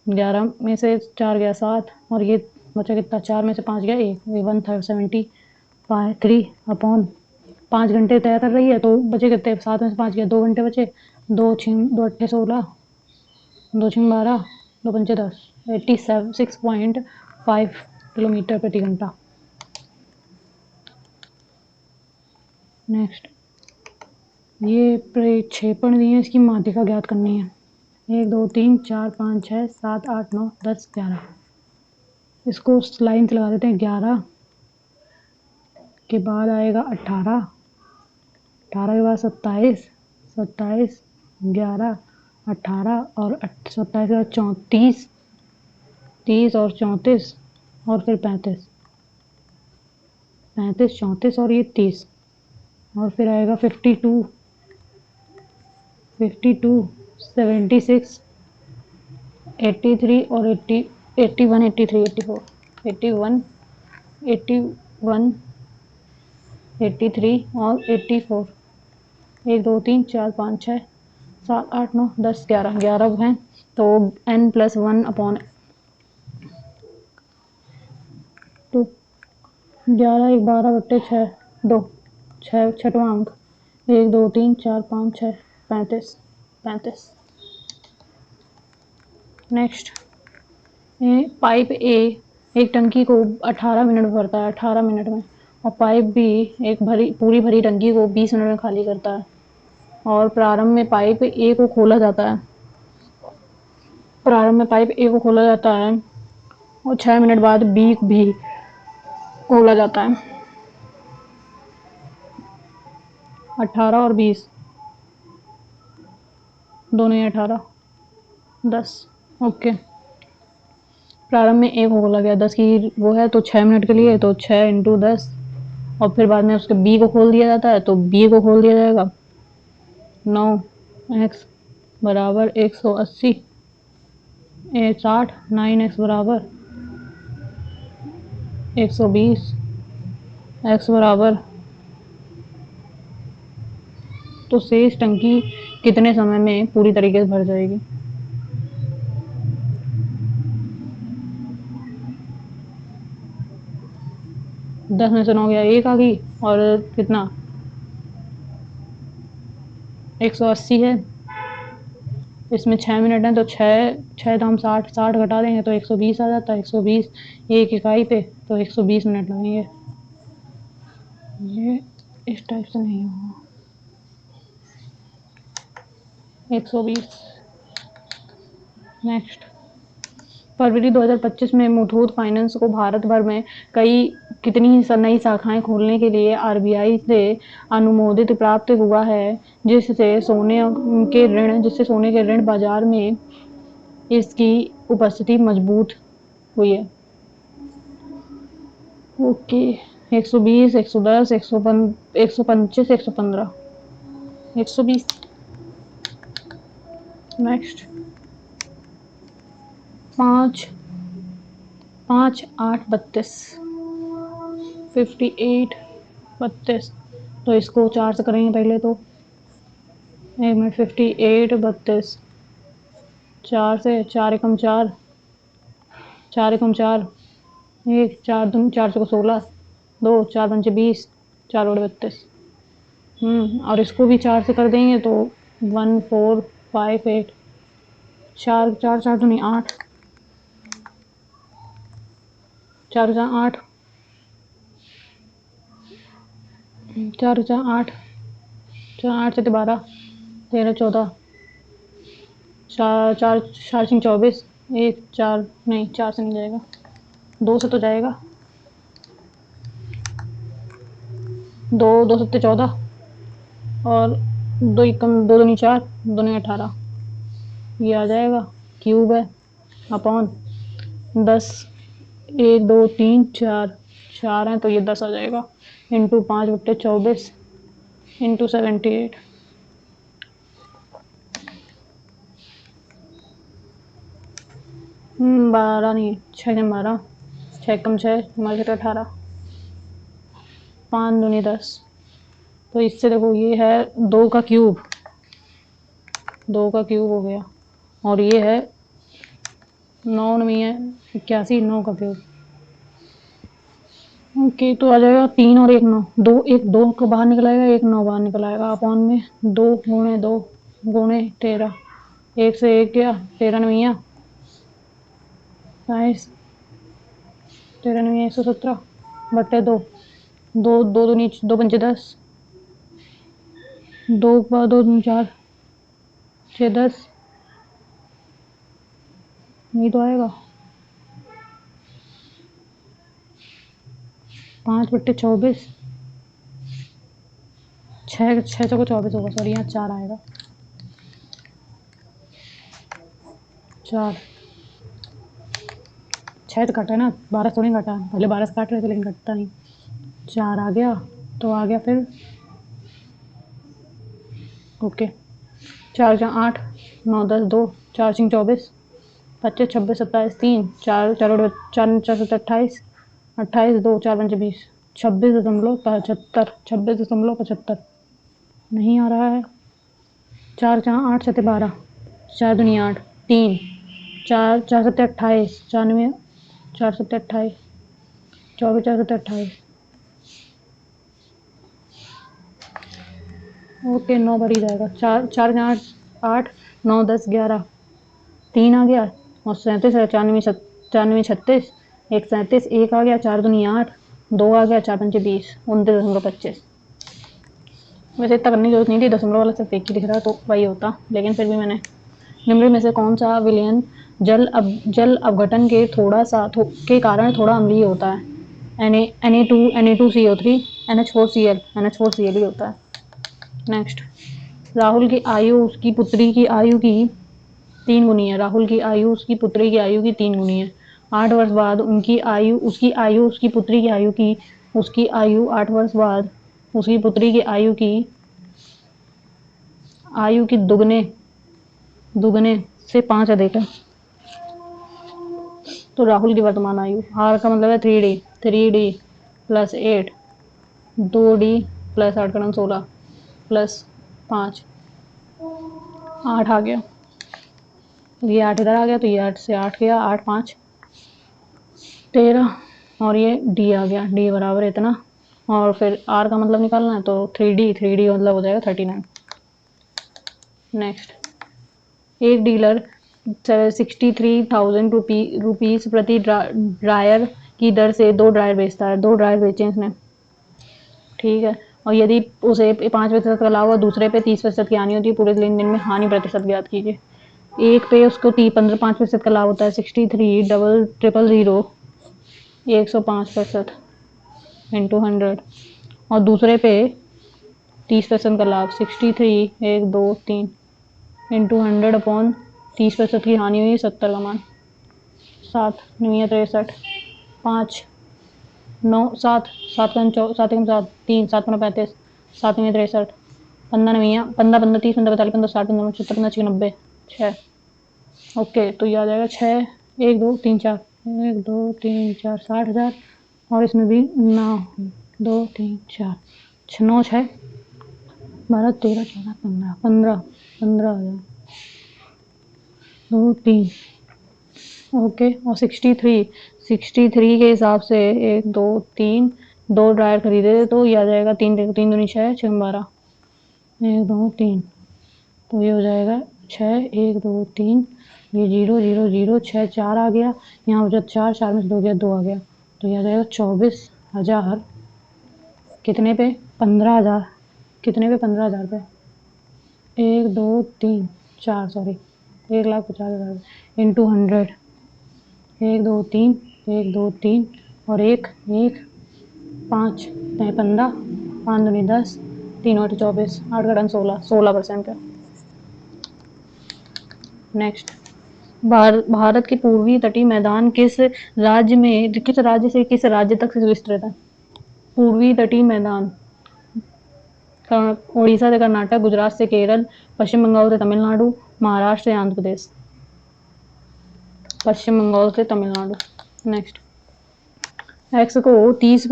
11 में से 4 गया 7 और ये बचा कितना 4 में से 5 गया 1 1/3 5 घंटे तय कर रही है तो बचे कितने 7 में से 5 गया 2 घंटे बचे 2 6 2 8 16 2 6 12 2 5 10 86.5 किलोमीटर प्रति घंटा। नेक्स्ट, ये प्रक्षेपण दिए इसकी माध्यिका ज्ञात करनी है। 1 2 3 4 5 6 7 8 9 10 11 इसको लाइन से लगा देते हैं। 11 के बाद आएगा 18 18 के बाद 27 27 11 18 और 27 के बाद 34 30 और 34 और फिर 35 35 34 और ये 30 और फिर आएगा 52 52 76 83 और 80 81 83 84 81 81 83 और 84 1 2 3 4 5 6 7 8 9 10 11 11 हैं तो n+1/2 11 1 12/6 2 6 छठवां अंक 1 2 3 4 5 6 35 35। नेक्स्ट पाइप ए एक टंकी को 18 मिनट में भरता है 18 मिनट में, और पाइप बी एक पूरी भरी टंकी को 20 मिनट में खाली करता है। और प्रारंभ में पाइप ए को खोला जाता है और 6 मिनट बाद बी भी खोला जाता है। 18 और 20 दोनों ही 18 10। ओके, प्रारंभ में ए को खोला गया 10 की वो है तो 6 मिनट के लिए, तो 6 × 10, और फिर बाद में उसके बी को खोल दिया जाता है तो बी को खोल दिया जाएगा 9x बराबर 180 60 9x बराबर 120 x बराबर। तो शेष टंकी कितने समय में पूरी तरीके से भर जाएगी? 10 में से 9 गया 1 आ गई, और कितना 180 है, इसमें 6 मिनट है तो 6 तो हम 60 घटा देंगे तो 120 आ जाता है। 120 एक इकाई पे तो 120 मिनट लगेंगे। ये इस टाइप से नहीं होगा। 120। नेक्स्ट, फरवरी 2025 में मुथूट फाइनेंस को भारत भर में कितनी नई शाखाएं खोलने के लिए आरबीआई से अनुमोदन प्राप्त हुआ है, जिससे सोने के ऋण बाजार में इसकी उपस्थिति मजबूत हुई है। ओके, 120 110 125 115 120। नेक्स्ट, 5 5 8 32 58 32। तो इसको 4 से करेंगे पहले तो 1 मिनट 58 32 4 से 4 एकम 4 4 एकम 4 1 4 दूनी 4 को 16 2 4 पंचे 20 4 बड़े 32। और इसको भी 4 से कर देंगे तो 1458 4 4 4 दूनी 8 4 8 4 8 8 से 12 13 14 4 4 4 सिंह 24 1 4 नहीं 4 से नहीं जाएगा, 2 से तो जाएगा, 2 2 7 14 और 2 एकम 2 दूनी 4 2 नहीं 18। ये आ जाएगा क्यूब है अपॉन 10 1 2 3 4 4 है तो ये 10 आ जाएगा इंटू 5/24 इंटू 78। 12 नहीं 6 जम 12 6 कम 6 हमारे 18 5 दूनी 10। तो इससे देखो ये है 2 का क्यूब हो गया, और ये है 9 में है 81 9 का क्यूब। ओके, तो आ जाएगा 3 और 1 9 2 1 2 को बाहर निकल आएगा 1 9 बाहर निकल आएगा अपॉन में 2 गुणे 2 गुणे 13 1 से 1 गया 13 नविया 22 13 नविया 117 बटे 2 2 2 दूनी 2 पंचे 10 2 2 दूनी 4 6 10 नहीं तो आएगा 5/24 6 6 को 24 होगा, सॉरी यहाँ 4 आएगा 4 6 तो कटा है ना 12 थोड़ी कटा, पहले 12 से काट रहे थे लेकिन कटता नहीं। 4 आ गया तो आ गया फिर ओके 4 4 8 9 10 2 4 सिंह 24 25 26 27 3 4 4 4 4 28 28 2 4 5 20 26.75 26.75 नहीं आ रहा है 4 4 8 7 12, 4 दूनी 8, 3, 4 4 7 28, 4 9 4 7 28, 24 4 7 28। ओके 9 भर ही जाएगा। 4 4 8 8 9 10 11, 3 आ गया और 37 है। 4 9 36, 1 37, 1 आ गया। 4 दूनी 8, 2 आ गया। 4 पंचे 20, 29.25। वैसे इतना करने की जरूरत नहीं थी, दशमलव वाला सिर्फ एक ही दिख रहा है तो वही होता, लेकिन फिर भी मैंने। निम्न में से कौन सा विलयन जल अपघटन के के कारण थोड़ा अम्लीय होता है? Na2CO3, NH4Cl ही होता है। नेक्स्ट, राहुल की आयु उसकी पुत्री की आयु की 3 गुनी है। राहुल की आयु उसकी पुत्री की आयु की 3 गुनी है। 8 वर्ष बाद उसकी आयु उसकी पुत्री की आयु की उसकी आयु 8 वर्ष बाद उसकी पुत्री की आयु की दुगने से 5 अधिक है। तो राहुल की वर्तमान आयु, आर का मतलब है 3D प्लस 8, 2D प्लस 8 का 16 प्लस 5, 8 आ गया। ये 8 इधर आ गया तो ये 8 से 8 गया, 8 5 13, और ये डी आ गया। डी बराबर इतना, और फिर आर का मतलब निकालना है तो 3D मतलब हो जाएगा 39। नेक्स्ट, एक डीलर 63,000 रुपीज प्रति ड्रायर की दर से 2 ड्रायर बेचता है। 2 ड्रायर बेचे इसने, ठीक है। और यदि उसे 5% का लाभ और दूसरे पे 30% की हानि होती है, पूरे लेन देन में हानि प्रतिशत ज्ञात कीजिए। एक पे उसको 5% का लाभ होता है, 63,000 105% इंटू 100, और दूसरे पे 30% का लाभ 63,123 इंटू 100 अपॉन 30% की हानि हुई 70 का मान। 7 9 63, 5 9 7 7 7 7 3 7 35, 7 63, 15 9 15 15 30 15 45 15 60 15 75 15 96 90 6। ओके, तो ये आ जाएगा 6 1 2 3 4 1 2 3 4 60,000, और इसमें भी 9 2 3 4 9 6 12 13 14 15 15 15,000 2 3। ओके, और 63 के हिसाब से 1 2 3 2 ड्रायर खरीदे तो ये आ जाएगा 3 3 दूनी 6 6 12 1 2 3, तो ये हो जाएगा 6 1 2 3, ये 0 0 0 6 4 आ गया। यहाँ बचा 4 4 में से 2 गया 2 आ गया, तो ये आ जाएगा 24,000 कितने पे 15,000 कितने पे 15,000 पे 1 2 3 4 सॉरी 1,50,000 इंटू 100 1 2 3 1 2 3 और 1 1 5 15 5 दूनी 10 3 8 24 8 का 16% है। नेक्स्ट, भारत के पूर्वी तटीय मैदान किस राज्य से किस राज्य तक से विस्तृत है? पूर्वी तटीय मैदान उड़ीसा से कर्नाटक, गुजरात से केरल, पश्चिम बंगाल से तमिलनाडु, महाराष्ट्र से आंध्र प्रदेश। पश्चिम बंगाल से तमिलनाडु। नेक्स्ट, एक्स को 30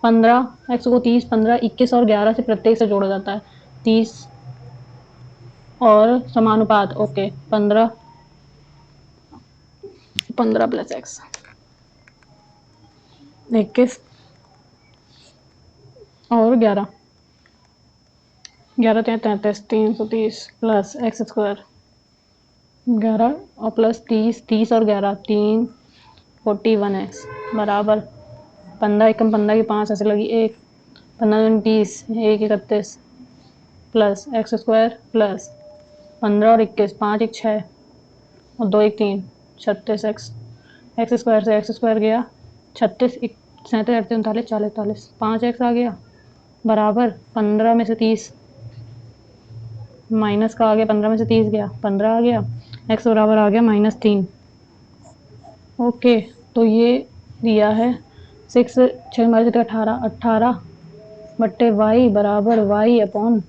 15 21 और 11 से प्रत्येक से जोड़ा जाता है। 30 और समानुपात, ओके 15 प्लस एक्स 21 और 11 11 33 330 प्लस एक्स स्क्वायर 11 और प्लस 30 और 11 3 41 एक्स बराबर 15 एकम 15 की 5 ऐसे लगी 1 15 30 1 31 प्लस एक्स स्क्वायर प्लस 15 और 21 5 1 6 और 2 1 3 36 एक्स स्क्वायर से एक्स स्क्वायर गया 36 37 38 39 40 41 5 एक्स आ गया बराबर 15 में से 30 माइनस का आ गया 15 में से 30 गया 15 आ गया एक्स बराबर आ गया -3। ओके, तो ये दिया है 6 6 18 18 बट्टे वाई बराबर वाई अपॉन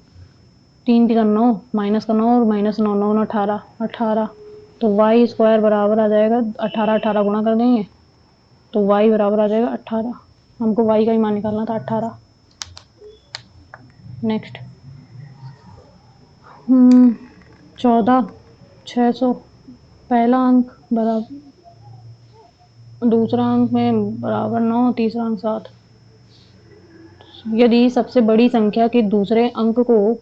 3 का 9 माइनस का 9 और माइनस 9 9 18 18, तो वाई स्क्वायर बराबर आ जाएगा 18 18 गुणा कर देंगे तो वाई बराबर आ जाएगा 18। हमको वाई का ही मान निकालना था 18। नेक्स्ट, 14, 600, पहला अंक बराबर, दूसरा अंक में बराबर 9, तीसरा अंक 7। यदि सबसे बड़ी संख्या के दूसरे अंक को,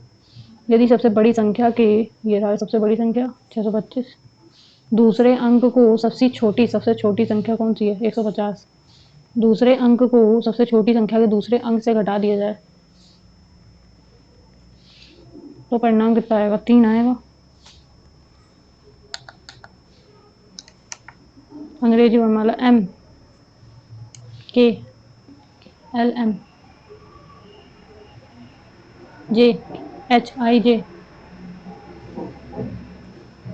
यदि सबसे बड़ी संख्या के, ये रहा सबसे बड़ी संख्या 625, दूसरे अंक को सबसे छोटी संख्या कौन सी है 150, दूसरे अंक को सबसे छोटी संख्या के दूसरे अंक से घटा दिया जाए तो परिणाम कितना आएगा, 3 आएगा। अंग्रेजी वर्णमाला M K L M J H I J,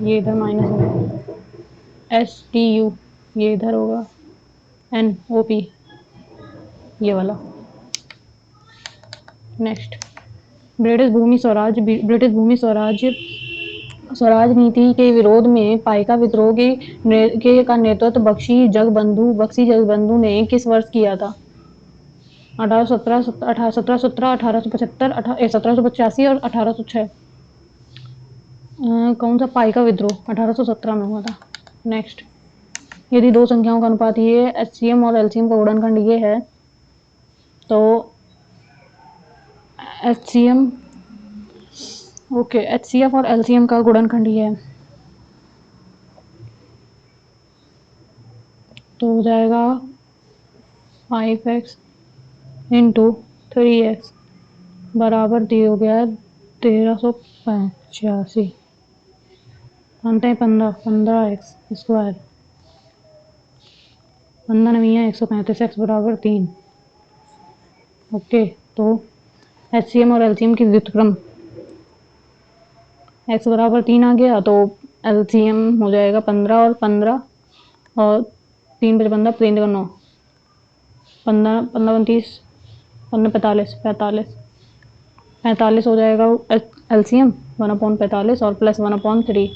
ये इधर माइनस होगा, S T U ये इधर होगा, N O P ये वाला। नेक्स्ट, ब्रिटिश भूमि स्वराज नीति के विरोध में पाइका विद्रोह का नेतृत्व बख्शी जगबंधु ने किस वर्ष किया था? 1817, 1875, 1785 और 1806। कौन सा पाइका विद्रोह 1817 में हुआ था। नेक्स्ट, यदि दो संख्याओं का अनुपात ये HCM और LCM का गुणनखंड ये है तो HCF और LCM का गुणनखंड ये है तो हो जाएगा 5x इंटू 3x बराबर दिए हो गया 1385, 15x स्क्वायर, 15×9 135, x बराबर 3। ओके, तो HCM और LCM की व्युत्क्रम, x बराबर 3 आ गया तो LCM हो जाएगा 15 और 15 और 3 बचे 15, 3 9, 15 15 30, 15 45, 45 हो जाएगा LCM 1/45 और प्लस 1/3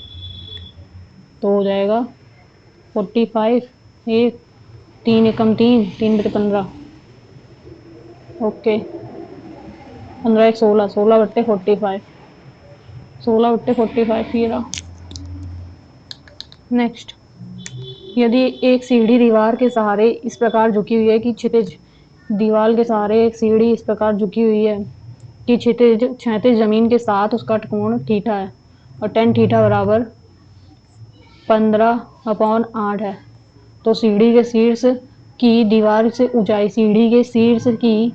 तो हो जाएगा 45, 1 3 एकम 3, 3 बटे 15। ओके, 15 1 16, 16/45, 16/45 ये रहा। नेक्स्ट, यदि एक सीढ़ी दीवार के सहारे इस प्रकार झुकी हुई है कि क्षैतिज, दीवार के सहारे एक सीढ़ी इस प्रकार झुकी हुई है कि क्षैतिज जमीन के साथ उसका कोण थीटा है और tan थीटा बराबर 15/8 है, तो सीढ़ी के शीर्ष की दीवार से ऊंचाई, सीढ़ी के शीर्ष की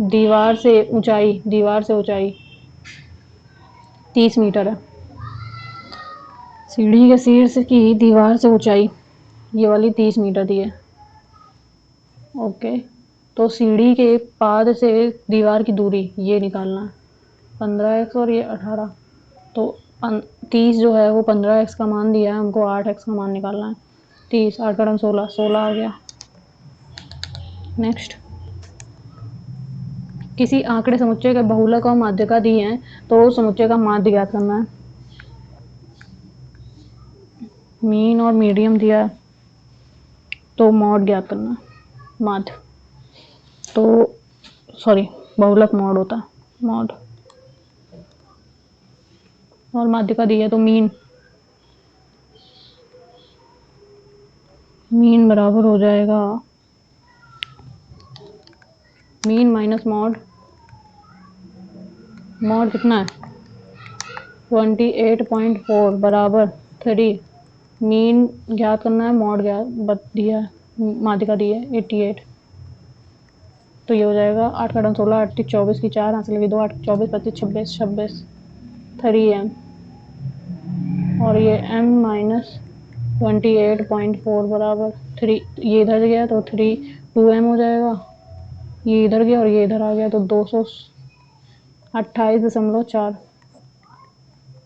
दीवार से ऊंचाई 30 मीटर है। सीढ़ी के शीर्ष की दीवार से ऊंचाई ये वाली 30 मीटर दी है। ओके, तो सीढ़ी के पाद से दीवार की दूरी ये निकालना है 15x और ये 18, तो 30 जो है वो 15x का मान दिया है हमको, 8x का मान निकालना है। 30 8 का 16, 16 आ गया। नेक्स्ट, किसी आंकड़े समुच्चय के बहुलक और माध्यिका दी है तो समुच्चय का माध्य ज्ञात करना है। मीन और मीडियम दिया है तो मॉड ज्ञात करना है, माध्य तो सॉरी बहुलक मॉड होता है, मॉड, और माध्यिका दी है तो मीन बराबर हो जाएगा मीन माइनस मॉड, मॉड कितना है 28.4 बराबर 3, मीन ज्ञात करना है, मॉड ज्ञात दिया है, माध्यिका दी है 88, तो ये हो जाएगा 8 का 16, 8 24 की 4 हासिल लगी 2, 8 24 25 26 3m और ये m माइनस 28.4 बराबर 3, ये इधर गया तो 2m हो जाएगा, ये इधर गया और ये इधर आ गया तो 228.4,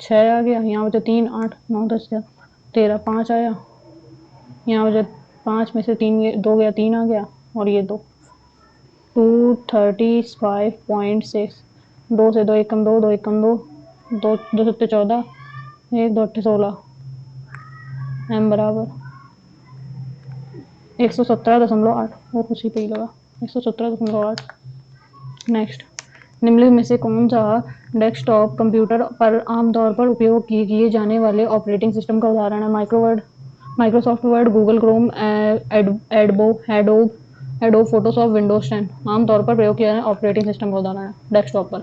6 आ गया, यहाँ बचे 3, 8 9 10 13, 5 आया, यहाँ बचे 5 में से 3 2 गया, 3 आ गया और ये 2 235.6, 2 से 2 एकम 2, 2 एकम 2, 2 2 7 14, 1 2 8 16, m बराबर 117.8, वो कुछ ही पे ही लगा 117.8। नेक्स्ट, निम्नलिखित में से कौन सा डेस्कटॉप कंप्यूटर पर आमतौर पर उपयोग किए जाने वाले ऑपरेटिंग सिस्टम का उदाहरण है? Microsoft word, Google Chrome, adobe Photoshop, Windows 10 आमतौर पर प्रयोग किया जाने वाला ऑपरेटिंग सिस्टम का उदाहरण है डेस्कटॉप पर,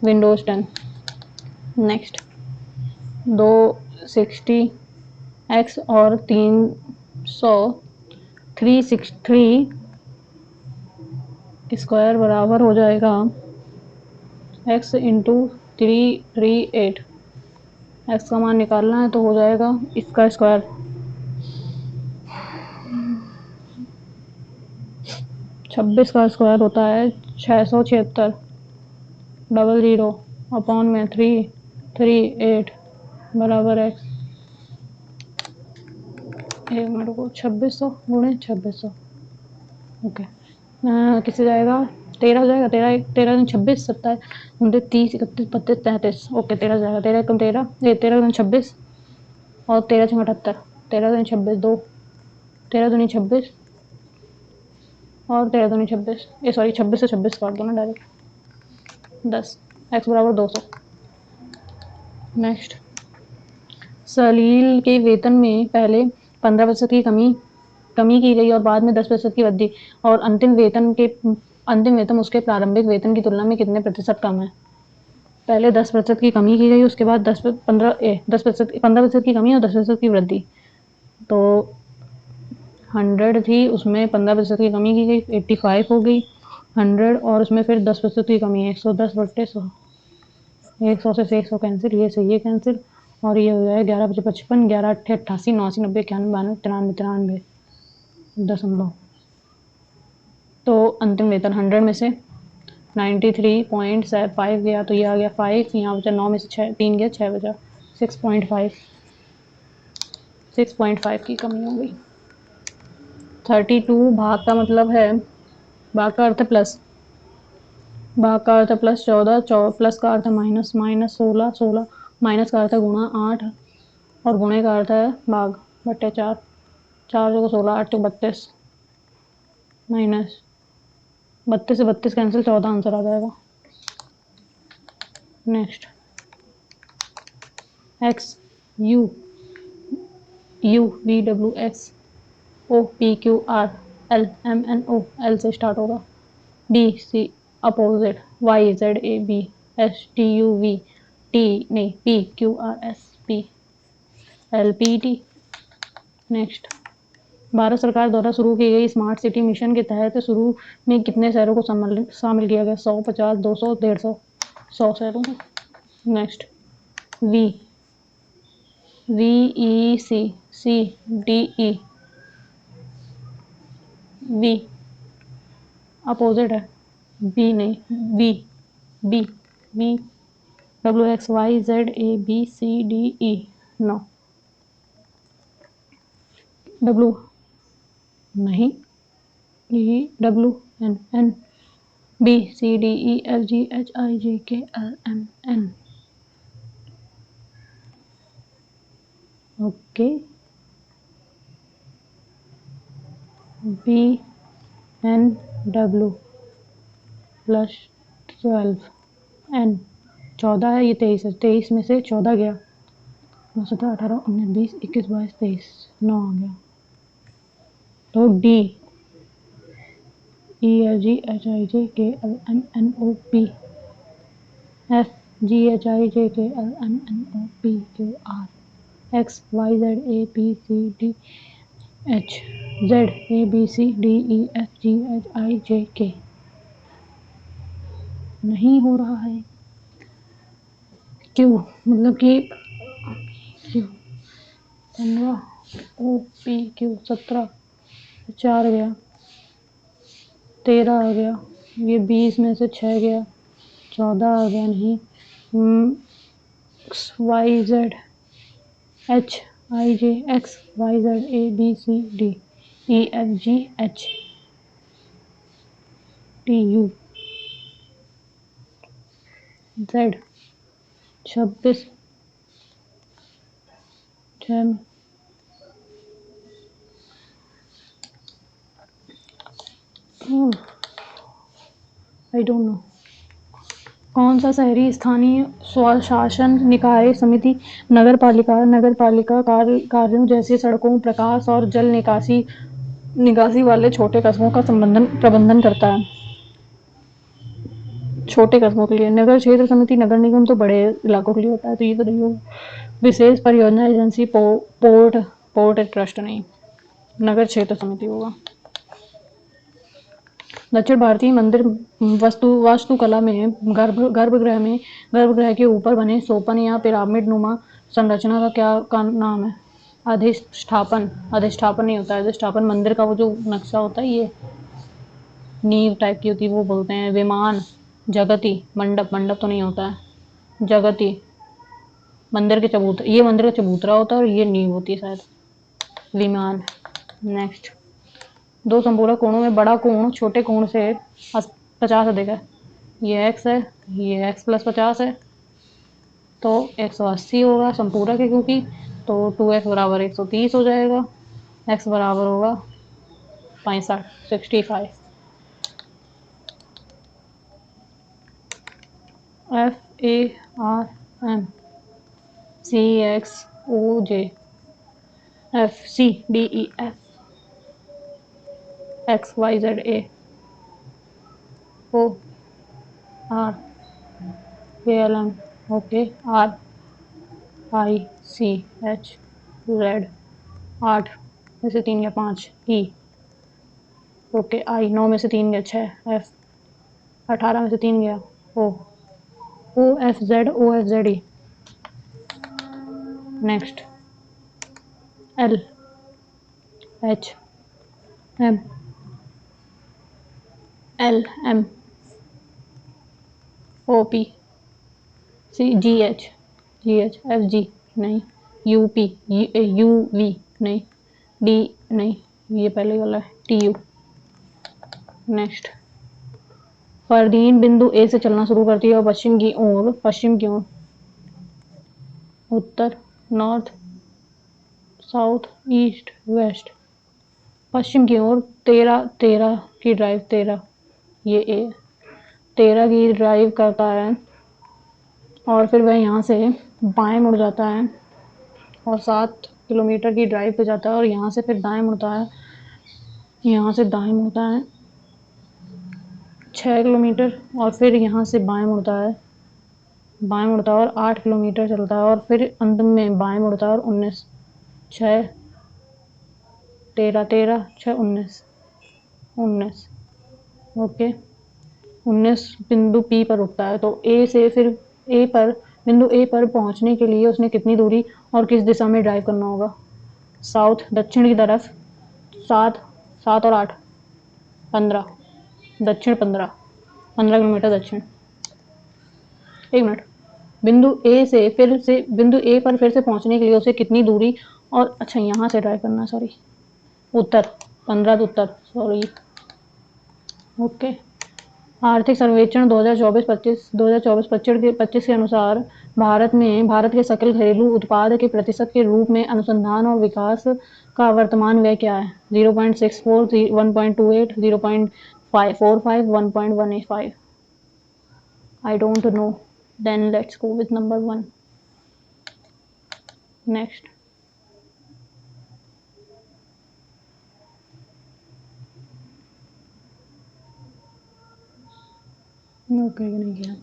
विंडोज 10। नेक्स्ट, 260 एक्स और 363 स्क्वायर बराबर हो जाएगा x इंटू 338। एक्स का मान निकालना है तो हो जाएगा इसका स्क्वायर 26 का स्क्वायर होता है 676 00 अपॉन में 338 बराबर x। एक मिनट को 2600 गुणे 2600 ओके किससे जाएगा 13 हो जाएगा 13 13 26 27 29 30 31 32 33 ओके 13 जाएगा 13 कम 13 13 26 और 13 छः 78 13 26 2 13 दूनी 26 और 13 दूनी 26 ये सॉरी 26 से 26 काट दो ना डायरेक्ट 10 x बराबर 200। नेक्स्ट, सलील के वेतन में पहले 15% की कमी की गई और बाद में 10% की वृद्धि और अंतिम वेतन उसके प्रारंभिक वेतन की तुलना में कितने प्रतिशत कम है? पहले 10% की कमी की गई, उसके बाद 15% की कमी और 10% की वृद्धि। तो 100 थी, उसमें 15% की कमी की गई, 85 हो गई 100 और उसमें फिर 10% की कमी है 110/100। 100 से 100 कैंसिल, ये से ये कैंसिल और ये हो जाए 11 बचे 55, 11 8 88 89 90 91 92 93 दशमलव। तो अंतिम वेतन 100 में से 93.5 गया तो ये आ गया 5, यहाँ बचा 9 में से 6 3 गया 6 बचा 6.5 की कमी हो गई। 32 भाग का मतलब है, भाग का अर्थ है प्लस, भाग का अर्थ है प्लस 14 प्लस का अर्थ है माइनस, माइनस 16 माइनस का अर्थ है गुणा 8 और गुणे का अर्थ है भाग बट्टे 4 4 को 16 8 32 माइनस 32 से 32 कैंसिल 14 आंसर आ जाएगा। Next, X U V W X O P Q R L M N O, L से स्टार्ट होगा, D C opposite, Y Z A B, S T U V T नहीं P Q R S P L P T. Next, Bharat सरकार द्वारा शुरू की गई smart city mission के तहत शुरू में कितने शहरों को शामिल किया गया? 100, 50, 200, 150, 100 शहरों को। Next, V E C D E, V opposite है, बी नहीं B V W X Y Z A B C D E, no W नहीं, E W N N, B C D E F G H I J K L M N. Okay, B N W plus 12 N 14 है, ये 23 है, 23 में से 14 गया 9 17 18 19 20 21 22 23 9 आ गया। तो D E F G H I J K L M N O P F G H I J K L M N O P Q R X Y Z A B C D H Z A B C D E F G H I J K. नहीं हो रहा है क्यों? मतलब कि Q 15 ओ P Q 17 4 गया 13 आ गया, ये 20 में से 6 गया 14 आ गया नहीं, Y Z H I J X Y Z A B C D E F G H T U Z 26 6 I don't know कौन सा शहरी स्थानीय स्वशासन निकाय समिति नगर पालिका कार्यों जैसे सड़कों, प्रकाश और जल निकासी वाले छोटे कस्बों का प्रबंधन करता है? छोटे कस्बों के लिए। नगर क्षेत्र समिति, नगर निगम तो बड़े इलाकों के लिए होता है, तो ये तो नहीं होगा। विशेष परियोजना एजेंसी, पोर्ट ट्रस्ट नहीं, नगर क्षेत्र समिति होगा। दक्षिण भारतीय मंदिर वास्तुकला में गर्भगृह के ऊपर बने सोपन या पिरामिड नुमा संरचना का क्या नाम है? अधिष्ठापन नहीं होता है। अधिष्ठापन मंदिर का वो जो नक्शा होता है, ये नींव टाइप की होती है, वो बोलते हैं। विमान, जगती, मंडप तो नहीं होता है। जगती मंदिर के चबूतरा, ये मंदिर का चबूतरा होता है और ये नींव होती है शायद। विमान। नेक्स्ट, दो संपूरक कोणों में बड़ा कोण छोटे कोण से 50 अधिक है। ये x है, ये x + 50 है, तो 180 होगा संपूरक है क्योंकि, तो 2x = 130 हो जाएगा। x बराबर होगा 65। FARM CXOJ FCDEF XYZA ORKLM okay RICH Z 8 में से 3 या 5 E ओके I 9 में से 3 या 6 F 18 में से 3 गया O OFZE next L H M L M OP GH FG नहीं, UP UV नहीं, D नहीं, ये पहले वाला है TU। नेक्स्ट, फरदीन बिंदु A से चलना शुरू करती है और पश्चिम की ओर उत्तर, नॉर्थ, साउथ, ईस्ट, वेस्ट, पश्चिम की ओर 13 की ड्राइव 13, ये A 13 की ड्राइव करता है और फिर वह यहाँ से बाएं मुड़ जाता है और 7 किलोमीटर की ड्राइव पे जाता है और यहाँ से फिर दाएं मुड़ता है, यहाँ से दाएं मुड़ता है 6 किलोमीटर और फिर यहाँ से बाएं मुड़ता है और 8 किलोमीटर चलता है और फिर अंत में बाएं मुड़ता है और 19 6 13 6 19 ओके 19 बिंदु P पर रुकता है। तो बिंदु A पर पहुंचने के लिए उसने कितनी दूरी और किस दिशा में ड्राइव करना होगा? साउथ, दक्षिण की तरफ 7 और 8 15, दक्षिण 15 किलोमीटर दक्षिण। एक मिनट, बिंदु A पर फिर से पहुंचने के लिए उसे कितनी दूरी और अच्छा यहाँ से ड्राइव करना, सॉरी उत्तर 15 उत्तर, सॉरी ओके। आर्थिक सर्वेक्षण 2024-25 के अनुसार भारत के सकल घरेलू उत्पाद के प्रतिशत के रूप में अनुसंधान और विकास का वर्तमान व्यय क्या है? 0.64, 1.28, 0.45, 1.185। I don't know. Then let's go with number 1. Next. Okay नहीं किया।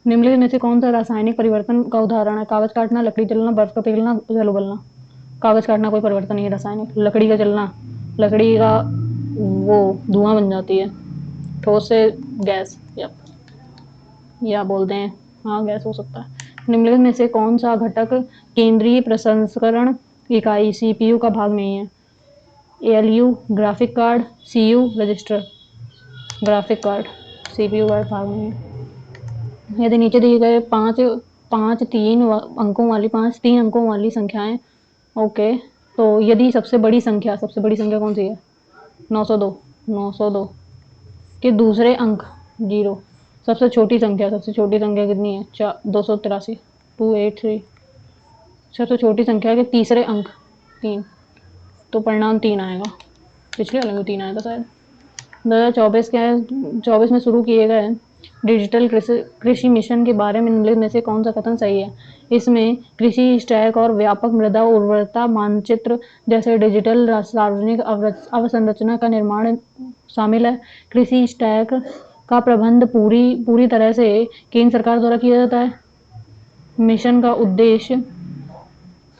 निम्नलिखित में से कौन सा रासायनिक परिवर्तन का उदाहरण है? कागज काटना, लकड़ी जलना, बर्फ का पिघलना, जल उबलना। कागज काटना कोई परिवर्तन नहीं है रासायनिक। लकड़ी का जलना, लकड़ी का वो धुआं बन जाती है, ठोस से गैस, या बोलते हैं हाँ गैस हो सकता है। निम्नलिखित में से कौन सा घटक केंद्रीय प्रसंस्करण इकाई CPU का भाग नहीं है? ALU graphic card, CU register. Graphic card CPU का भाग नहीं है। यदि नीचे दिए गए पाँच तीन अंकों वाली संख्याएं ओके, तो यदि सबसे बड़ी संख्या कौन सी है? 902 के दूसरे अंक 0। सबसे छोटी संख्या कितनी है? 283 283। सबसे छोटी संख्या के तीसरे अंक 3, तो परिणाम 3 आएगा। पिछले वाले में 3 आया था शायद। 2024 में शुरू किए गए डिजिटल कृषि मिशन के बारे में निम्नलिखित में से कौन सा कथन सही है? इसमें कृषि स्टैक और व्यापक मृदा उर्वरता मानचित्र जैसे डिजिटल सार्वजनिक अवसंरचना का निर्माण शामिल है। कृषि स्टैक का प्रबंध पूरी तरह से केंद्र सरकार द्वारा किया जाता है। मिशन का उद्देश्य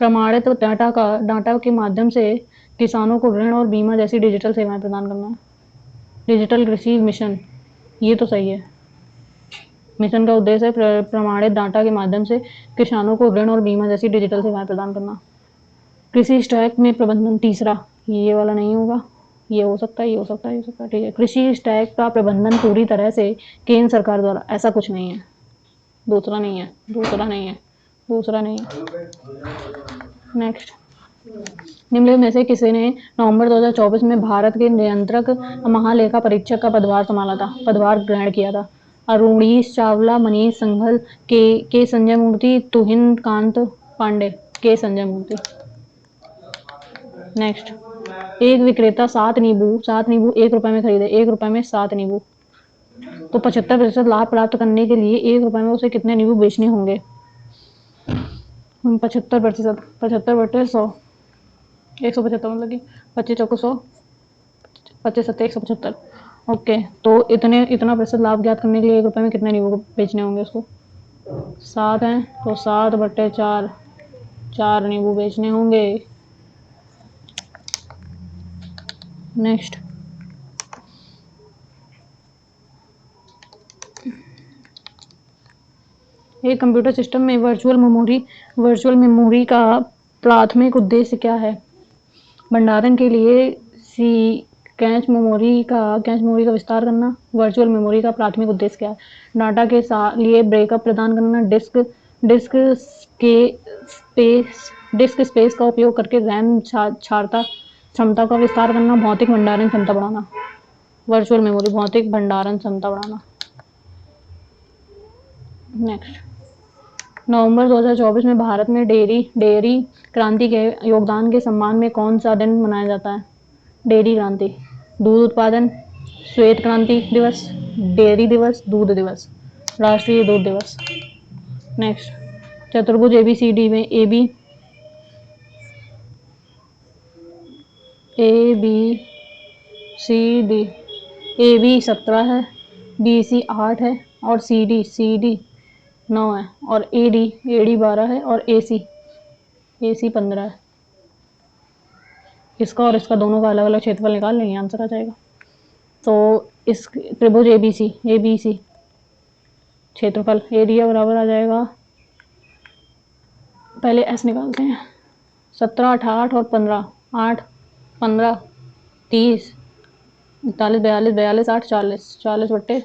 प्रमाणित डाटा के माध्यम से किसानों को ऋण और बीमा जैसी डिजिटल सेवाएं प्रदान करना है। डिजिटल कृषि मिशन, ये तो सही है। मिशन का उद्देश्य है प्रमाणित डाटा के माध्यम से किसानों को ऋण और बीमा जैसी डिजिटल सेवाएं प्रदान करना। कृषि स्टैक में प्रबंधन, तीसरा, ये वाला नहीं होगा, ये हो सकता है, ये हो सकता है, ये हो सकता है, ठीक है। कृषि स्टैक का प्रबंधन पूरी तरह से केंद्र सरकार द्वारा, ऐसा कुछ नहीं है, दूसरा नहीं है, दूसरा नहीं है, दूसरा नहीं है। नेक्स्ट, निम्नलिखित में से किसी ने नवंबर 2024 में भारत के नियंत्रक महालेखा परीक्षक का पदभार ग्रहण किया था? अरुणीश चावला, मनीष संघल, के संजय मूर्ति, तुहिन कांत पांडे, के संजय मूर्ति। नेक्स्ट, एक विक्रेता 7 नींबू 1 रुपए में खरीदे, 1 रुपए में 7 नींबू, तो 75% लाभ प्राप्त करने के लिए 1 रुपए में उसे कितने नींबू बेचने होंगे? 75%, 75/100, 175, मतलब कि 25 चौको 100, 25 सत्ते 175। ओके, तो इतना प्रतिशत लाभ ज्ञात करने के लिए 1 रुपए में कितने नींबू बेचने होंगे उसको? 7 हैं, तो 7/4, 4 नींबू बेचने होंगे। नेक्स्ट, एक कंप्यूटर सिस्टम में वर्चुअल मेमोरी का प्राथमिक उद्देश्य क्या है? भंडारण के लिए कैश मेमोरी का विस्तार करना। वर्चुअल मेमोरी का प्राथमिक उद्देश्य क्या है? डाटा के लिए ब्रेकअप प्रदान करना। डिस्क स्पेस का उपयोग करके रैम क्षमता का विस्तार करना। भौतिक भंडारण क्षमता बढ़ाना। वर्चुअल मेमोरी, भौतिक भंडारण क्षमता बढ़ाना। नेक्स्ट, नवंबर 2024 में भारत में डेयरी क्रांति के योगदान के सम्मान में कौन सा दिन मनाया जाता है? डेयरी क्रांति, दूध उत्पादन, श्वेत क्रांति दिवस, डेयरी दिवस, दूध दिवस, राष्ट्रीय दूध दिवस। नेक्स्ट, चतुर्भुज ABCD में AB 17 है, BC 8 है और CD 9 है और AD 12 है और AC 15 है। इसका और इसका दोनों का अलग अलग क्षेत्रफल निकाल लेंगे, आंसर आ जाएगा। तो इस त्रिभुज ABC क्षेत्रफल एरिया बराबर आ जाएगा, पहले S निकालते हैं, 17, 8 और 15, 8, 15, 30, 41, 42, 8, 40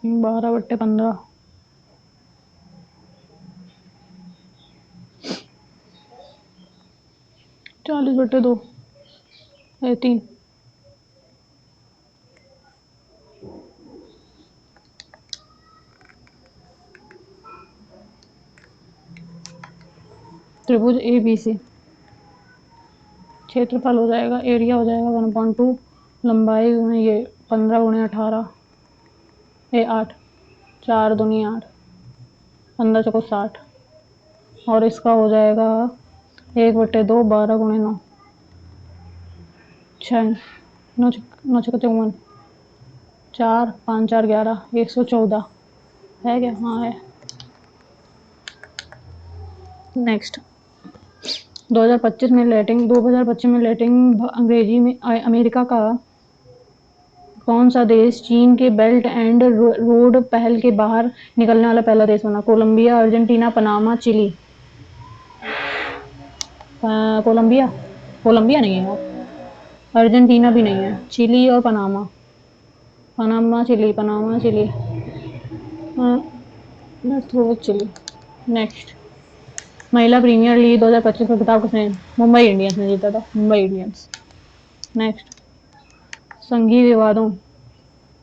12/15, 40/2, 3। त्रिभुज ABC क्षेत्रफल हो जाएगा, एरिया हो जाएगा 1/2, लंबाई ये 15 × 8, 4 दूनी 8, 15 चौको 60 और इसका हो जाएगा 1/2, 12 × 9, 6, 9 छक्के 54, 4, 5, 4, 11, 114 है क्या? हाँ है। नेक्स्ट, 2025 में लैटिन अंग्रेजी में अमेरिका का कौन सा देश चीन के बेल्ट एंड रोड पहल के बाहर निकलने वाला पहला देश बना? Colombia, Argentina, Panama, Chile. Colombia नहीं है यार, अर्जेंटीना भी नहीं है, चिली और पनामा, चिली, चिली। नेक्स्ट, महिला प्रीमियर लीग 2025 का खिताब किसने? मुंबई इंडियंस ने जीता था, मुंबई इंडियंस। नेक्स्ट, संघीय विवादों,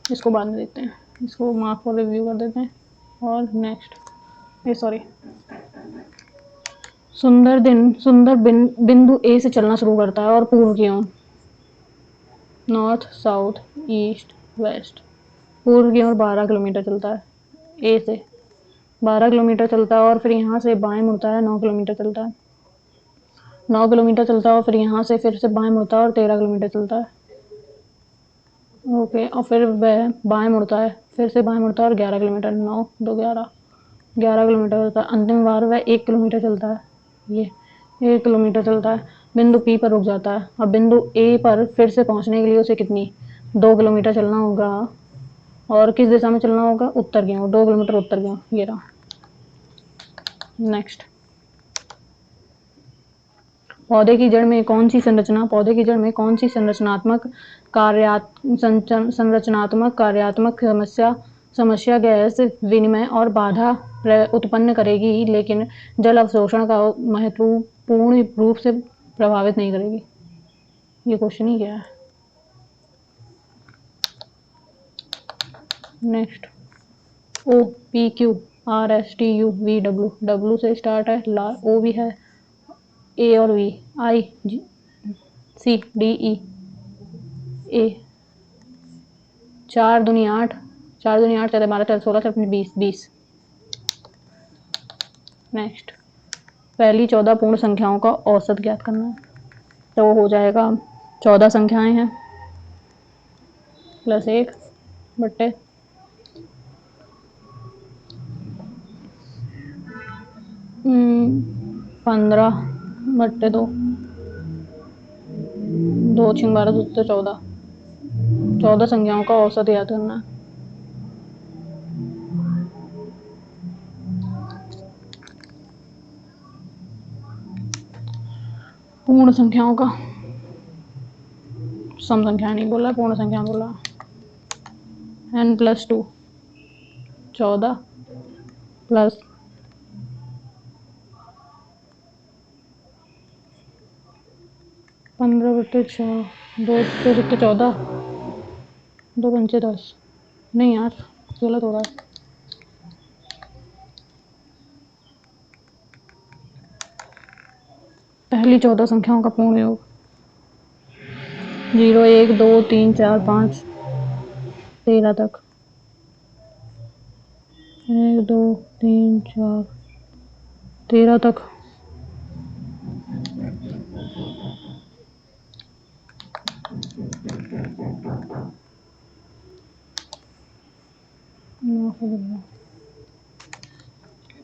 इसको बाद में देखते हैं, इसको मार्क फॉर रिव्यू कर देते हैं। और नेक्स्ट, सॉरी, सुंदर बिंदु ए से चलना शुरू करता है और पूर्व की ओर, नॉर्थ साउथ ईस्ट वेस्ट, पूर्व की ओर 12 किलोमीटर चलता है ए से, 12 किलोमीटर चलता है और फिर यहाँ से बाएं मुड़ता है, 9 किलोमीटर चलता है, 9 किलोमीटर चलता है और फिर यहाँ से फिर से बाएं मुड़ता है और 13 किलोमीटर चलता है। ओके, और फिर वह बाएं मुड़ता है, फिर से बाएं मुड़ता है और 11 किलोमीटर, 9 2 11, 11 किलोमीटर चलता है। अंतिम बार वह 1 किलोमीटर चलता है, ये 1 किलोमीटर चलता है, बिंदु पी पर रुक जाता है। अब बिंदु ए पर फिर से पहुंचने के लिए उसे कितनी 2 किलोमीटर चलना होगा, और किस दिशा में चलना होगा, उत्तर की ओर, 2 किलोमीटर उत्तर की ओर। ये रहा। नेक्स्ट, पौधे की जड़ में कौन सी संरचना, पौधे की जड़ में कौन सी संरचनात्मक कार्यात्मक समस्या गैस विनिमय और बाधा उत्पन्न करेगी, लेकिन जल अवशोषण का महत्वपूर्ण रूप से प्रभावित नहीं करेगी। ये क्वेश्चन ही क्या है। Next, O P Q R S T U V W, W से स्टार्ट है, ओ भी है, ए और वी, आई सी डी ई ए, 4 दूनी 8, 4 दूनी 8, 4 12 16 17 20 20। नेक्स्ट, पहली 14 पूर्ण संख्याओं का औसत ज्ञात करना है, तो हो जाएगा 14 संख्याएं हैं प्लस 1 बट्टे 15 बट्टे 2, 2 6 12 2 14, 14 संख्याओं का औसत याद करना है। पूर्ण संख्याओं का, सम संख्या नहीं बोला, पूर्ण संख्या बोला। n + 2 14 प्लस 15 बट्टे 6, 2 2 14, 2 पंचे 10, नहीं यार गलत हो रहा है। पहली 14 संख्याओं का पूर्ण योग 0 1 2 3 4 5 13 तक, 1 2 3 4 13 तक।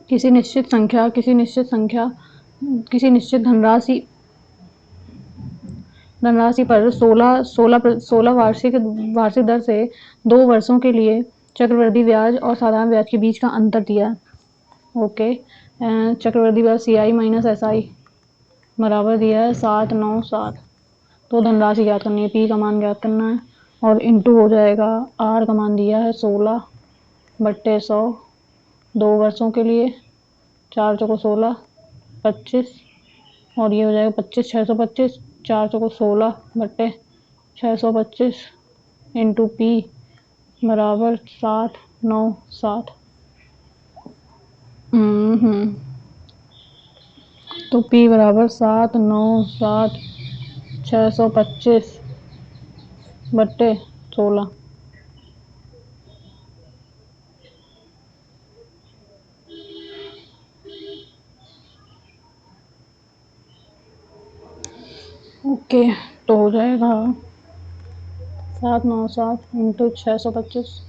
किसी निश्चित धनराशि पर 16 वार्षिक दर से 2 वर्षों के लिए चक्रवृद्धि ब्याज और साधारण ब्याज के बीच का अंतर दिया है। ओके, चक्रवृद्धि ब्याज CI माइनस SI बराबर दिया है 7 9 7। तो धनराशि ज्ञात करनी है, P का मान ज्ञात करना है और इंटू हो जाएगा, R का मान दिया है 16 बट्टे 100, 2 वर्षों के लिए, 4 चौको 16 25, और ये हो जाएगा 25 625, 4 चौको 16 बट्टे 625 इंटू P बराबर 7 9 7। तो P बराबर 7 9 7 625 बट्टे 16। ओके, तो हो जाएगा 7 9 7 इंटू 625,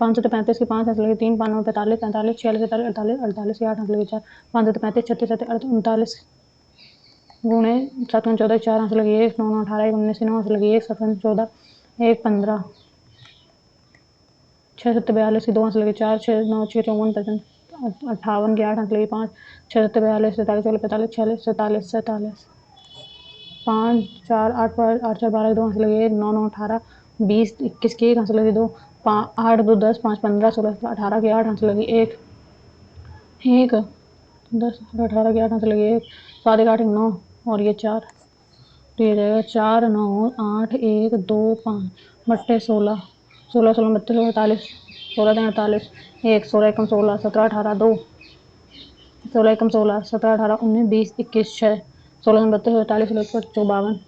5 7 35 के 5 हंस लगे 3 5 9 45 45 46 47 48 48 के 8 हंस लगे 4 5 7 35 36 37 39 गुणे 7 14 4 हंस लगे 1 9 9 18 19 9 हंस लगे 1 7 14 1 15 6 7 42 2 हंस लगे 4 6 9 6 54 58 के 8 हंस लगे 5 6 7 42 43 44 45 46 47 5 4 8 8 4 12 2 हंस लगे 1 9 9 18 20 21 के 1 हंस लगे 2 8 2 10 5 15 16 18 के 8 हंस लगे 1 1 10 18 के 8 हंस लगे 1 7 1 8 1 9 और ये 4, तो ये जाएगा 4 9 8 1 2 5 बट्टे 16 16 16 32 48 16 48 1 16 1 16 17 18 2 16 एकम 16, 17 18 19 20 21 6, 16 32 43 52,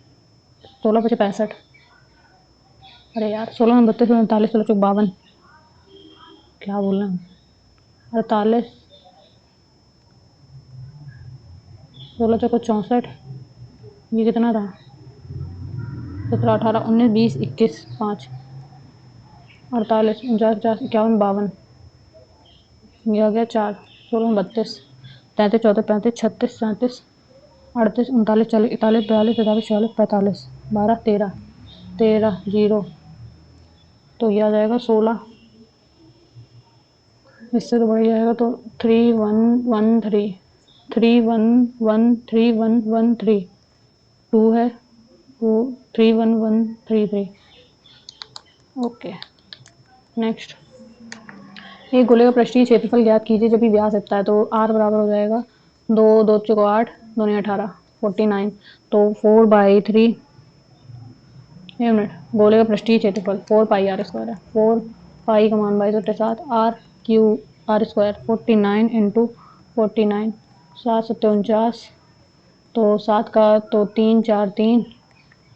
16 पचे 65। अरे यार 16 32 39 16 52, क्या बोलना है? 48, 16 चौको 64, ये कितना था? 17 18 19 20 21 5, 48 49 50 51 52, ये आ गया 4, 16 32 33 34 35 36 37 38 39 40 41 42 43 44 45, 12 13 13 0, तो ये आ जाएगा 16, इससे तो बढ़ जाएगा तो 3113 3113 2 है, 2 31133। ओके नेक्स्ट, एक गोले का पृष्ठीय क्षेत्रफल ज्ञात कीजिए जब भी व्यास इतना है, तो आर बराबर हो जाएगा 2 2 चौको 8 2 नहीं 18 49, तो 4/3, एक मिनट, गोले का पृष्ठीय क्षेत्रफल 4 पाई आर स्क्वायर है, 4 पाई का मान 22/7 R Q R square 49 into 49, 7 7 49, तो 7 का तो 3 4 3,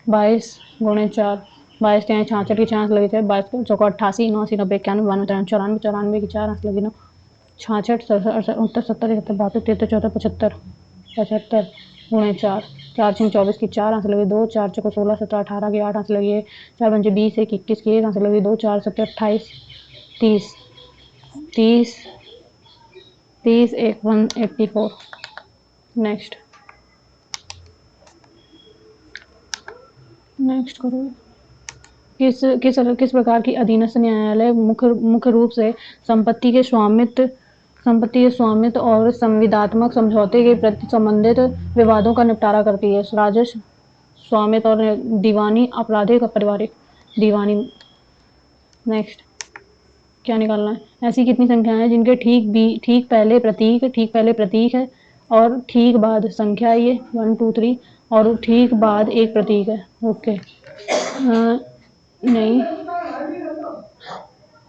22 गुणे 4, 22 3 66 की 4 लगी थे, 22 चौको 88 89 90 91 92 94 94 की 4 लगी ना, 66 67 68 69 70 71 72 73 74 75 75 गुणे 4, 4 6 24 की 4 आंसर लगी 2, 4 चौको 16 17 18 की 8 आंसर लगी 4 पंजे 20 1 21 की 1 आंसर लगी 2, 4 7 28 30 30 30 1 184। नेक्स्ट नेक्स्ट करो। किस प्रकार की अधीनस्थ न्यायालय मुख्य रूप से संपत्ति के स्वामित्व और संविदात्मक समझौते के प्रति संबंधित विवादों का निपटारा करती है? राजस्व, स्वामित्व और दीवानी, आपराधिक और पारिवारिक। दीवानी। नेक्स्ट, क्या निकालना है? ऐसी कितनी संख्याएं हैं जिनके ठीक पहले प्रतीक है और ठीक बाद संख्या है, ये 1 2 3, और ठीक बाद एक प्रतीक है। ओके नहीं,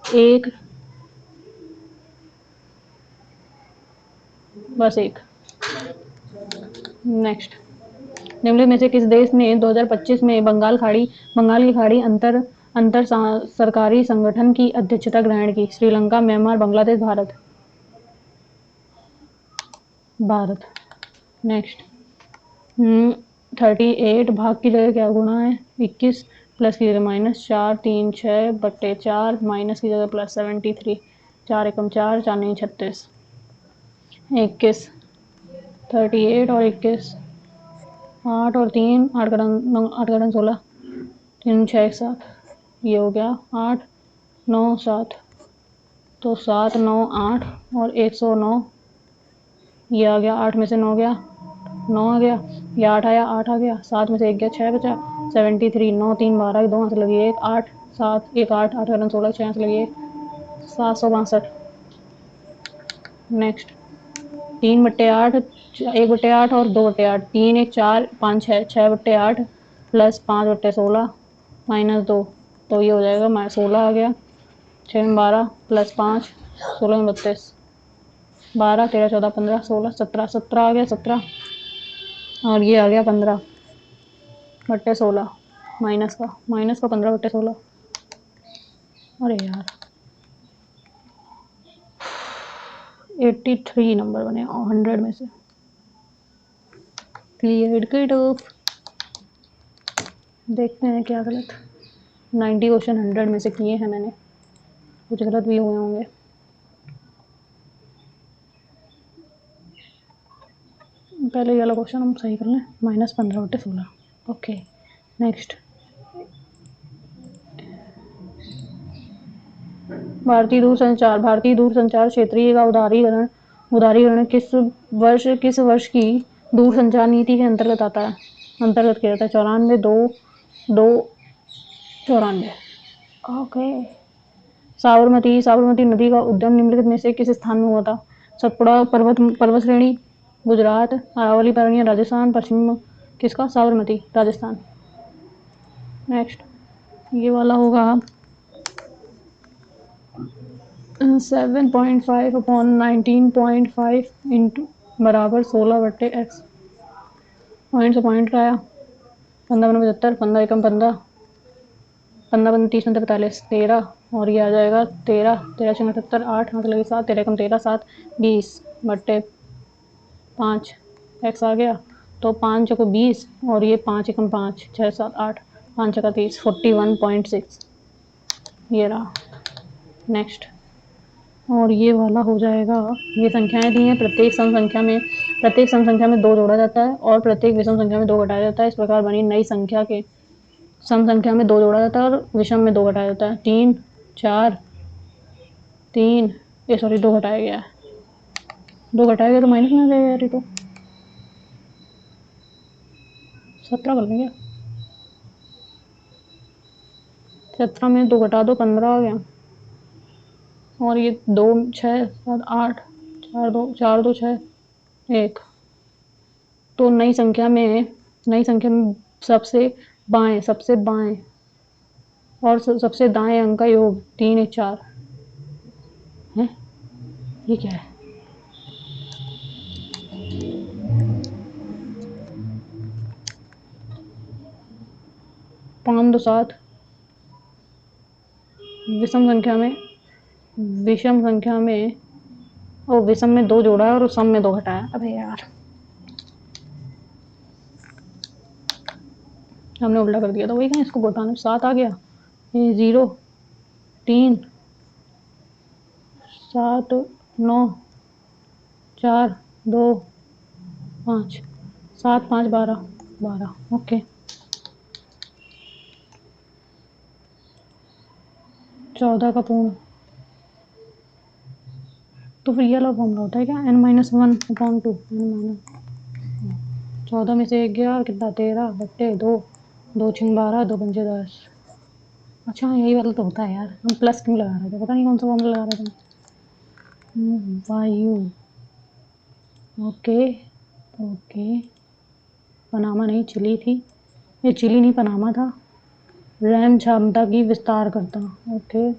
एक, बस एक। नेक्स्ट, निम्नलिखित में से किस देश ने 2025 में बंगाल की खाड़ी अंतर सरकारी संगठन की अध्यक्षता ग्रहण की? श्रीलंका, म्यांमार, बांग्लादेश, भारत। भारत। नेक्स्ट, 38 भाग की जगह क्या गुणा है? 21 प्लस की जगह माइनस 4 3 6/4 माइनस की जगह प्लस 73, 4 एकम 4 4 नहीं 36, 21 38 और 21, 8 और 3 8 का 16 3 6 1 7, ये हो गया 8 9 7, तो 7 9 8 और 109, ये आ गया 8 में से 9 गया 9 आ गया, ये 8 आया 8 आ गया, 7 में से 1 गया 6 बचा, 73 9 3 12 2 आंसर लगी 1 8 7 1 8 8 16 6 आंसर लगी 1 762। नेक्स्ट, 3/8 1/8 और 2/8, 3 1 4 5 6 6/8 प्लस 5/16 -2, तो ये हो जाएगा 16 आ गया, 6 में 12 प्लस 5 16 में 32, 12 13 14 15 16 17 17 आ गया 17, और ये आ गया 15/16 माइनस का 15/16। अरे यार 83 नंबर बने 100 में से। Clear cut off. देखते हैं क्या गलत। 90 क्वेश्चन 100 में से किए हैं मैंने, कुछ गलत भी हुए होंगे। पहले ये वाला क्वेश्चन हम सही कर लें, -15/16। ओके नेक्स्ट, भारतीय दूरसंचार क्षेत्रीय का उदारीकरण किस वर्ष की दूरसंचार नीति के अंतर्गत आता है? अंतर्गत किया जाता है 94 2 2 94। ओके, साबरमती नदी का उद्गम निम्नलिखित में से किस स्थान में हुआ था? सतपुड़ा पर्वत श्रेणी, गुजरात, अरावली पर्वत, राजस्थान, पश्चिम, किसका? साबरमती, राजस्थान। नेक्स्ट, ये वाला होगा 7.5/19.5 इंटू बराबर 16/x। पॉइंट से पॉइंट आया 15×75, 15×1 15, 15×30, 45, 13 और ये आ जाएगा 13, 13×6 8, हाथ लगे 7, 13×13 7, 20/5 x आ गया। तो 5 को 20 और ये 5×5 6 7 8, 5×30 41.6 ये रहा। नेक्स्ट, और ये वाला हो जाएगा, ये संख्याएं दी हैं, प्रत्येक सम संख्या में 2 जोड़ा जाता है और प्रत्येक विषम संख्या में 2 घटाया जाता है। इस प्रकार बनी नई संख्या के सम संख्या में 2 जोड़ा जाता है और विषम में 2 घटाया जाता है। 3 4 3 ये सॉरी 2 घटाया गया है, 2 घटाया गया तो माइनस में आ जाएगा यार। ये तो 17 कर लेंगे, 17 में 2 घटा दो 15 आ गया। और ये 2 6 7 8 4 2 6 1। तो नई संख्या में सबसे बाएं और सबसे दाएं अंक का योग 3 1 4 है। ये क्या है? पाँच 2 7 विषम संख्या में और विषम में 2 जोड़ा है और सम में 2 घटाया। अबे यार हमने उल्टा कर दिया था, वही कहीं इसको घटाना। 7 आ गया, ये 0 3 7 9 4 2 5 7 5 12 ओके। 14 का पूर्ण, तो फिर ये वाला फॉर्मूला होता है क्या, n-1/2 14 में से 1 गया और कितना 13/2, 2 6 12, 2 5 10। अच्छा यही वाला तो होता है यार, हम प्लस क्यों लगा रहे थे, पता नहीं कौन सा फॉर्मूला लगा रहे थे। वायु ओके पनामा नहीं चिली थी, ये चिली नहीं पनामा था। रैम क्षमता की विस्तार करता, ओके।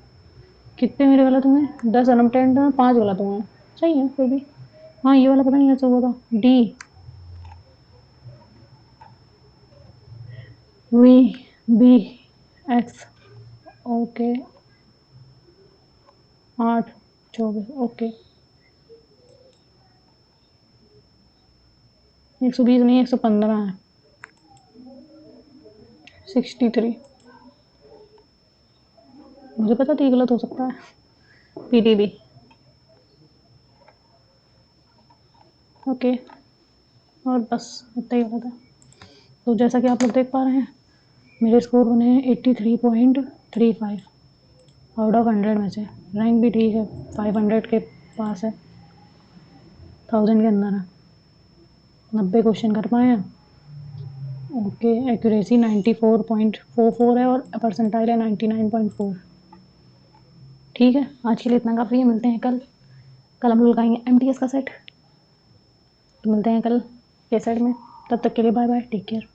कितने मेरे गलत हुए, 10 अनअटेंड 5 गलत हुए, सही है फिर भी। हाँ ये वाला पता नहीं कैसे हुआ था। D V B X okay 8 24 okay. 120 नहीं 115 है, 63। मुझे पता था ये गलत हो सकता है। पीटीबी ओके, और बस इतना ही गलत है। तो जैसा कि आप लोग देख पा रहे हैं मेरे स्कोर बने हैं 83.35 आउट ऑफ 100 में से। रैंक भी ठीक है, 500 के पास है, 1000 के अंदर है। 90 क्वेश्चन कर पाए हैं ओके। एक्यूरेसी 94.44 है और परसेंटाइल है 99.4। ठीक है, आज के लिए इतना काफ़ी है। मिलते हैं कल हम लोग लगाएंगे एमटीएस का सेट, तो मिलते हैं कल के सेट में। तब तक के लिए बाय बाय, टेक केयर।